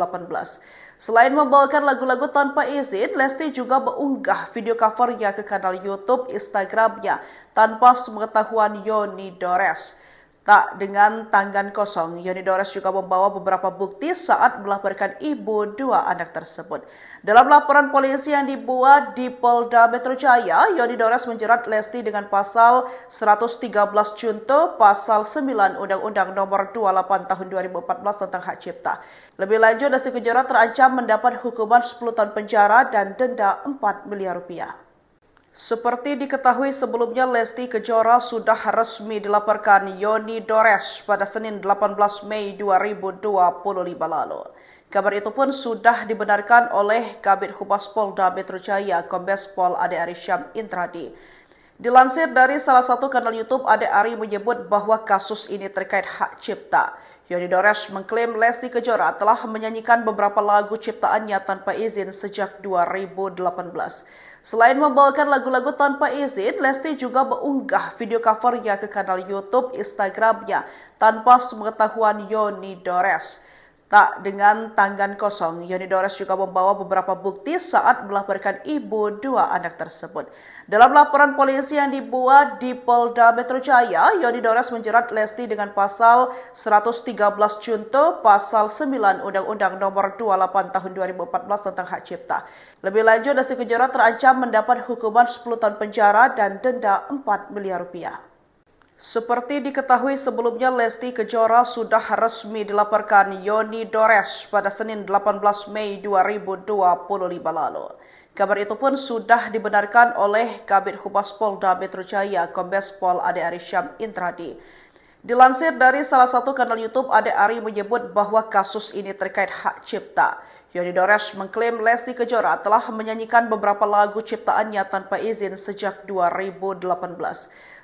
Selain membawakan lagu-lagu tanpa izin, Lesti juga mengunggah video covernya ke kanal YouTube Instagramnya tanpa sepengetahuan Yoni Dores. Tak dengan tangan kosong, Yoni Dores juga membawa beberapa bukti saat melaporkan ibu dua anak tersebut. Dalam laporan polisi yang dibuat di Polda Metro Jaya, Yoni Dores menjerat Lesti dengan pasal 113 Junto, pasal 9 Undang-Undang Nomor 28 Tahun 2014 tentang hak cipta. Lebih lanjut, Lesti Kejora terancam mendapat hukuman 10 tahun penjara dan denda 4 miliar rupiah. Seperti diketahui sebelumnya, Lesti Kejora sudah resmi dilaporkan Yoni Dores pada Senin 18 Mei 2025 lalu. Kabar itu pun sudah dibenarkan oleh Kabid Humas Polda Metro Jaya, Kombes Pol Ade Ari Syam Intradi. Dilansir dari salah satu kanal YouTube, Ade Ari menyebut bahwa kasus ini terkait hak cipta. Yoni Dores mengklaim Lesti Kejora telah menyanyikan beberapa lagu ciptaannya tanpa izin sejak 2018. Selain membawakan lagu-lagu tanpa izin, Lesti juga mengunggah video covernya ke kanal YouTube Instagramnya tanpa sepengetahuan Yoni Dores. Tak dengan tangan kosong, Yoni Dores juga membawa beberapa bukti saat melaporkan ibu dua anak tersebut. Dalam laporan polisi yang dibuat di Polda Metro Jaya, Yoni Dores menjerat Lesti dengan pasal 113 Junto, pasal 9 Undang-Undang Nomor 28 Tahun 2014 tentang hak cipta. Lebih lanjut, Lesti Kejora terancam mendapat hukuman 10 tahun penjara dan denda 4 miliar rupiah. Seperti diketahui sebelumnya, Lesti Kejora sudah resmi dilaporkan Yoni Dores pada Senin 18 Mei 2025 lalu. Kabar itu pun sudah dibenarkan oleh Kabid Humas Polda Metro Jaya, Kombes Pol Ade Ari Syam Intradi. Dilansir dari salah satu kanal YouTube, Ade Ari menyebut bahwa kasus ini terkait hak cipta. Yoni Dores mengklaim Lesti Kejora telah menyanyikan beberapa lagu ciptaannya tanpa izin sejak 2018.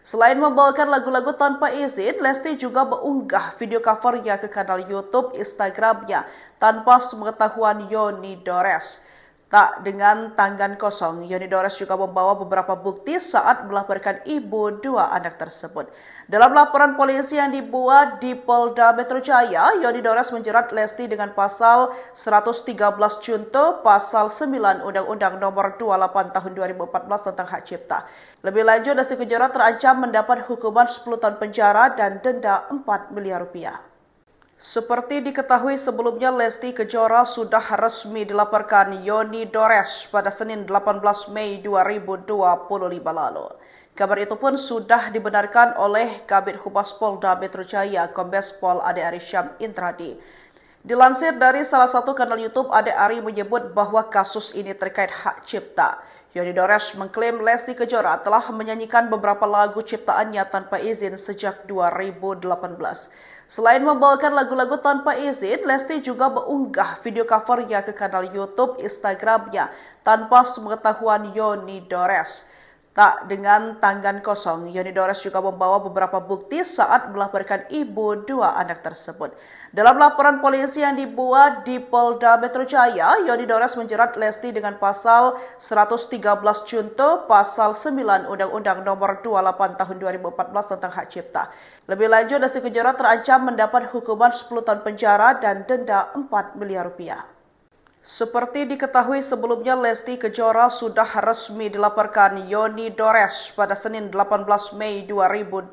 Selain membawakan lagu-lagu tanpa izin, Lesti juga mengunggah video covernya ke kanal YouTube Instagramnya tanpa sepengetahuan Yoni Dores. Tak dengan tangan kosong, Yoni Dores juga membawa beberapa bukti saat melaporkan ibu dua anak tersebut. Dalam laporan polisi yang dibuat di Polda Metro Jaya, Yoni Dores menjerat Lesti dengan pasal 113 Junto, pasal 9 Undang-Undang Nomor 28 Tahun 2014 tentang Hak Cipta. Lebih lanjut, Lesti Kejora terancam mendapat hukuman 10 tahun penjara dan denda 4 miliar rupiah. Seperti diketahui sebelumnya, Lesti Kejora sudah resmi dilaporkan Yoni Dores pada Senin 18 Mei 2025 lalu. Kabar itu pun sudah dibenarkan oleh Kabid Humas Polda Metro Jaya, Kombes Pol Ade Ari Syam Intradi. Dilansir dari salah satu kanal YouTube, Ade Ari menyebut bahwa kasus ini terkait hak cipta. Yoni Dores mengklaim Lesti Kejora telah menyanyikan beberapa lagu ciptaannya tanpa izin sejak 2018. Selain membawakan lagu-lagu tanpa izin, Lesti juga mengunggah video covernya ke kanal YouTube Instagramnya tanpa sepengetahuan Yoni Dores. Tak dengan tangan kosong, Yoni Dores juga membawa beberapa bukti saat melaporkan ibu dua anak tersebut. Dalam laporan polisi yang dibuat di Polda Metro Jaya, Yoni Dores menjerat Lesti dengan pasal 113 Junto, pasal 9 Undang-Undang Nomor 28 Tahun 2014 tentang Hak Cipta. Lebih lanjut, Lesti Kejora terancam mendapat hukuman 10 tahun penjara dan denda 4 miliar rupiah. Seperti diketahui sebelumnya, Lesti Kejora sudah resmi dilaporkan Yoni Dores pada Senin 18 Mei 2025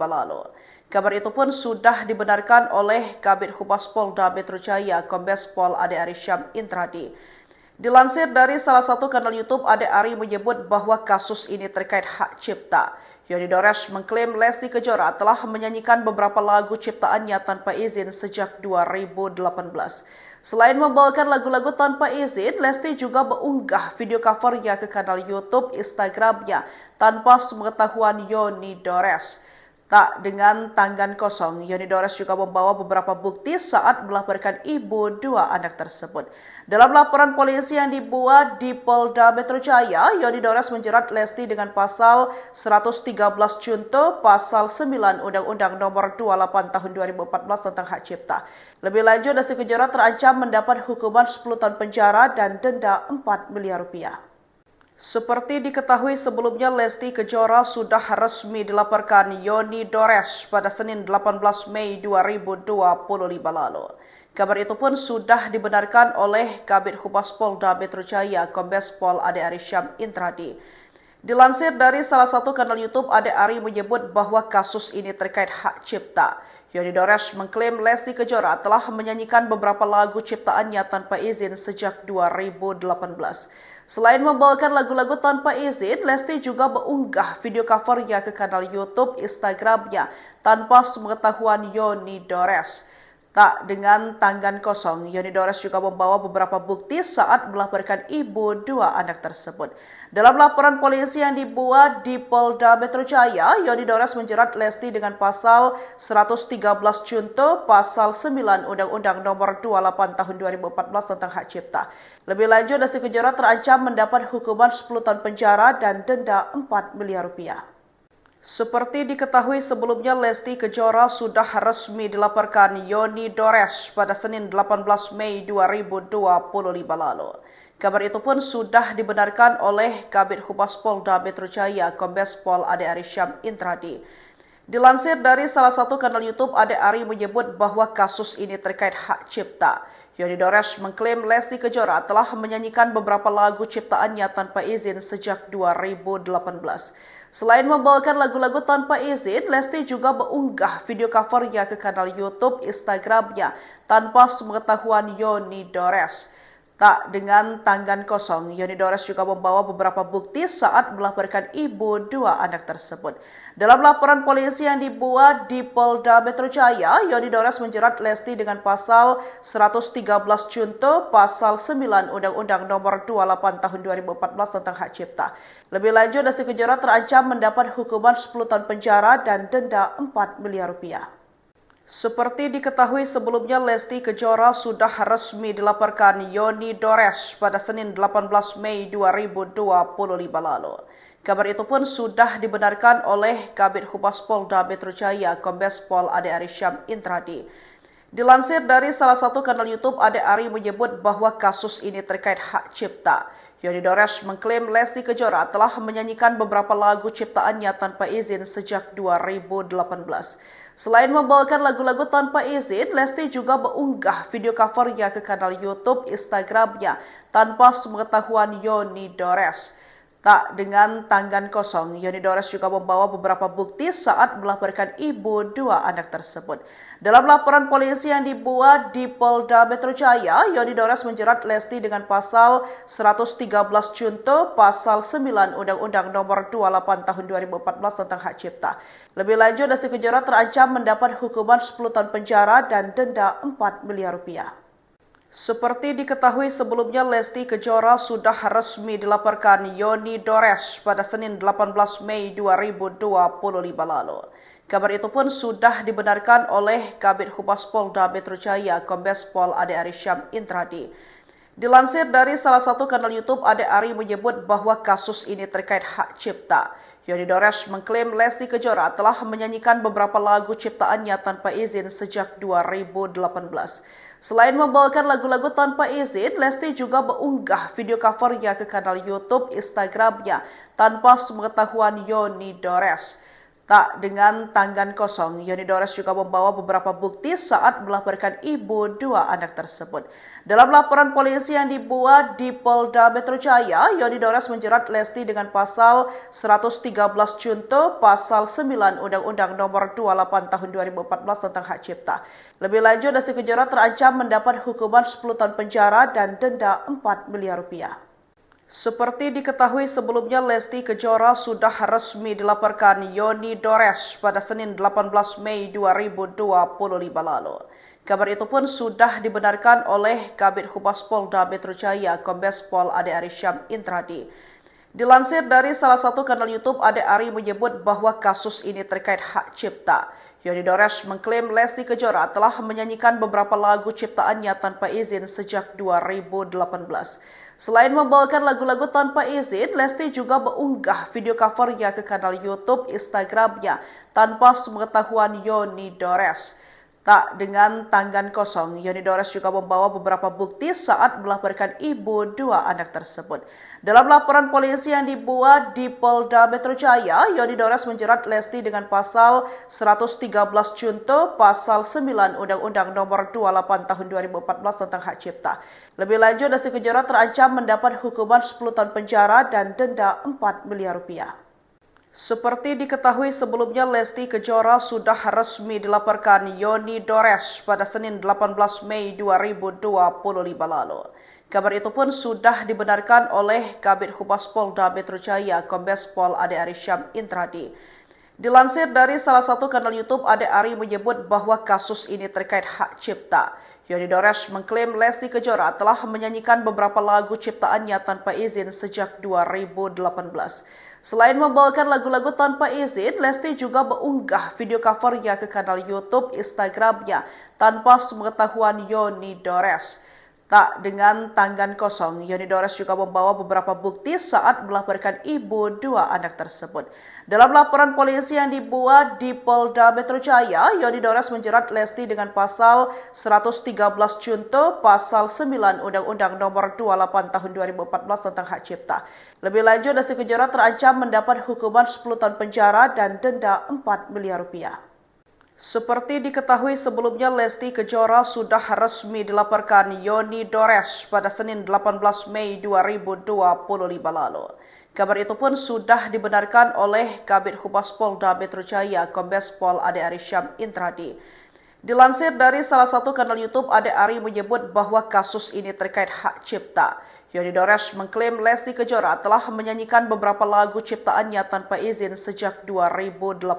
lalu. Kabar itu pun sudah dibenarkan oleh Kabid Humas Polda Metro Jaya, Kombes Pol Ade Ari Syam Intradi. Dilansir dari salah satu kanal YouTube, Ade Ari menyebut bahwa kasus ini terkait hak cipta. Yoni Dores mengklaim Lesti Kejora telah menyanyikan beberapa lagu ciptaannya tanpa izin sejak 2018. Selain membawakan lagu-lagu tanpa izin, Lesti juga mengunggah video covernya ke kanal YouTube Instagramnya tanpa sepengetahuan Yoni Dores. Tak dengan tangan kosong, Yoni Dores juga membawa beberapa bukti saat melaporkan ibu dua anak tersebut. Dalam laporan polisi yang dibuat di Polda Metro Jaya, Yoni Dores menjerat Lesti dengan pasal 113 Junto, pasal 9 Undang-Undang Nomor 28 Tahun 2014 tentang Hak Cipta. Lebih lanjut, Lesti Kejora terancam mendapat hukuman 10 tahun penjara dan denda 4 miliar rupiah. Seperti diketahui sebelumnya, Lesti Kejora sudah resmi dilaporkan Yoni Dores pada Senin 18 Mei 2025 lalu. Kabar itu pun sudah dibenarkan oleh Kabid Humas Polda Metro Jaya, Kombes Pol Ade Ari Syam Intradi. Dilansir dari salah satu kanal YouTube, Ade Ari menyebut bahwa kasus ini terkait hak cipta. Yoni Dores mengklaim Lesti Kejora telah menyanyikan beberapa lagu ciptaannya tanpa izin sejak 2018. Selain membawakan lagu-lagu tanpa izin, Lesti juga mengunggah video covernya ke kanal YouTube Instagramnya tanpa sepengetahuan Yoni Dores. Tak dengan tangan kosong, Yoni Dores juga membawa beberapa bukti saat melaporkan ibu dua anak tersebut. Dalam laporan polisi yang dibuat di Polda Metro Jaya, Yoni Dores menjerat Lesti dengan pasal 113 Junto, pasal 9 Undang-Undang Nomor 28 Tahun 2014 tentang Hak Cipta. Lebih lanjut, Lesti Kejora terancam mendapat hukuman 10 tahun penjara dan denda 4 miliar rupiah. Seperti diketahui sebelumnya, Lesti Kejora sudah resmi dilaporkan Yoni Dores pada Senin 18 Mei 2025 lalu. Kabar itu pun sudah dibenarkan oleh Kabid Humas Polda Metro Jaya, Kombes Pol Ade Ari Syam Intradi. Dilansir dari salah satu kanal YouTube, Ade Ari menyebut bahwa kasus ini terkait hak cipta. Yoni Dores mengklaim Lesti Kejora telah menyanyikan beberapa lagu ciptaannya tanpa izin sejak 2018. Selain membawakan lagu-lagu tanpa izin, Lesti juga mengunggah video covernya ke kanal YouTube Instagramnya tanpa sepengetahuan Yoni Dores. Tak dengan tangan kosong, Yoni Dores juga membawa beberapa bukti saat melaporkan ibu dua anak tersebut. Dalam laporan polisi yang dibuat di Polda Metro Jaya, Yoni Dores menjerat Lesti dengan pasal 113 Junto, pasal 9 Undang-Undang Nomor 28 Tahun 2014 tentang Hak Cipta. Lebih lanjut, Lesti Kejora terancam mendapat hukuman 10 tahun penjara dan denda 4 miliar rupiah. Seperti diketahui sebelumnya, Lesti Kejora sudah resmi dilaporkan Yoni Dores pada Senin 18 Mei 2025 lalu. Kabar itu pun sudah dibenarkan oleh Kabid Humas Polda Metro Jaya, Kombes Pol Ade Ari Syam Intradi. Dilansir dari salah satu kanal YouTube, Ade Ari menyebut bahwa kasus ini terkait hak cipta. Yoni Dores mengklaim Lesti Kejora telah menyanyikan beberapa lagu ciptaannya tanpa izin sejak 2018. Selain membawakan lagu-lagu tanpa izin, Lesti juga mengunggah video covernya ke kanal YouTube Instagramnya tanpa sepengetahuan Yoni Dores. Tak dengan tangan kosong, Yoni Dores juga membawa beberapa bukti saat melahirkan ibu dua anak tersebut. Dalam laporan polisi yang dibuat di Polda Metro Jaya, Yoni Dores menjerat Lesti dengan pasal 113 Junto, pasal 9 Undang-Undang Nomor 28 Tahun 2014 tentang hak cipta. Lebih lanjut, Lesti Kejora terancam mendapat hukuman 10 tahun penjara dan denda 4 miliar rupiah. Seperti diketahui sebelumnya, Lesti Kejora sudah resmi dilaporkan Yoni Dores pada Senin 18 Mei 2025 lalu. Kabar itu pun sudah dibenarkan oleh Kabid Humas Polda Metro Jaya, Kombes Pol Ade Ari Syam Intradi. Dilansir dari salah satu kanal YouTube, Ade Ari menyebut bahwa kasus ini terkait hak cipta. Yoni Dores mengklaim Lesti Kejora telah menyanyikan beberapa lagu ciptaannya tanpa izin sejak 2018. Selain membawakan lagu-lagu tanpa izin, Lesti juga mengunggah video covernya ke kanal YouTube Instagramnya tanpa sepengetahuan Yoni Dores. Tak dengan tangan kosong, Yoni Dores juga membawa beberapa bukti saat melahirkan ibu dua anak tersebut. Dalam laporan polisi yang dibuat di Polda Metro Jaya, Yoni Dores menjerat Lesti dengan pasal 113 Junto, pasal 9 Undang-Undang Nomor 28 Tahun 2014 tentang hak cipta. Lebih lanjut, Lesti Kejora terancam mendapat hukuman 10 tahun penjara dan denda 4 miliar rupiah. Seperti diketahui sebelumnya, Lesti Kejora sudah resmi dilaporkan Yoni Dores pada Senin 18 Mei 2025 lalu. Kabar itu pun sudah dibenarkan oleh Kabid Humas Polda Metro Jaya, Kombes Pol Ade Ari Syam Intradi. Dilansir dari salah satu kanal YouTube, Ade Ari menyebut bahwa kasus ini terkait hak cipta. Yoni Dores mengklaim Lesti Kejora telah menyanyikan beberapa lagu ciptaannya tanpa izin sejak 2018. Selain membawakan lagu-lagu tanpa izin, Lesti juga mengunggah video covernya ke kanal YouTube Instagramnya tanpa sepengetahuan Yoni Dores. Tak dengan tangan kosong, Yoni Dores juga membawa beberapa bukti saat melahirkan ibu dua anak tersebut. Dalam laporan polisi yang dibuat di Polda Metro Jaya, Yoni Dores menjerat Lesti dengan pasal 113 Junto, pasal 9 Undang-Undang Nomor 28 Tahun 2014 tentang hak cipta. Lebih lanjut, Lesti Kejora terancam mendapat hukuman 10 tahun penjara dan denda 4 miliar rupiah. Seperti diketahui sebelumnya, Lesti Kejora sudah resmi dilaporkan Yoni Dores pada Senin 18 Mei 2025 lalu. Kabar itu pun sudah dibenarkan oleh Kabid Humas Polda Metro Jaya, Kombes Pol Ade Ari Syam Intradi. Dilansir dari salah satu kanal YouTube, Ade Ari menyebut bahwa kasus ini terkait hak cipta. Yoni Dores mengklaim Lesti Kejora telah menyanyikan beberapa lagu ciptaannya tanpa izin sejak 2018. Selain membawakan lagu-lagu tanpa izin, Lesti juga mengunggah video covernya ke kanal YouTube Instagramnya tanpa sepengetahuan Yoni Dores. Tak dengan tangan kosong, Yoni Dores juga membawa beberapa bukti saat melahirkan ibu dua anak tersebut. Dalam laporan polisi yang dibuat di Polda Metro Jaya, Yoni Dores menjerat Lesti dengan pasal 113 Junto, pasal 9 Undang-Undang Nomor 28 Tahun 2014 tentang hak cipta. Lebih lanjut, Lesti Kejora terancam mendapat hukuman 10 tahun penjara dan denda 4 miliar rupiah. Seperti diketahui sebelumnya, Lesti Kejora sudah resmi dilaporkan Yoni Dores pada Senin 18 Mei 2025 lalu. Kabar itu pun sudah dibenarkan oleh Kabid Humas Polda Metro Jaya, Kombes Pol Ade Ari Syam Intradi. Dilansir dari salah satu kanal YouTube, Ade Ari menyebut bahwa kasus ini terkait hak cipta. Yoni Dores mengklaim Lesti Kejora telah menyanyikan beberapa lagu ciptaannya tanpa izin sejak 2018.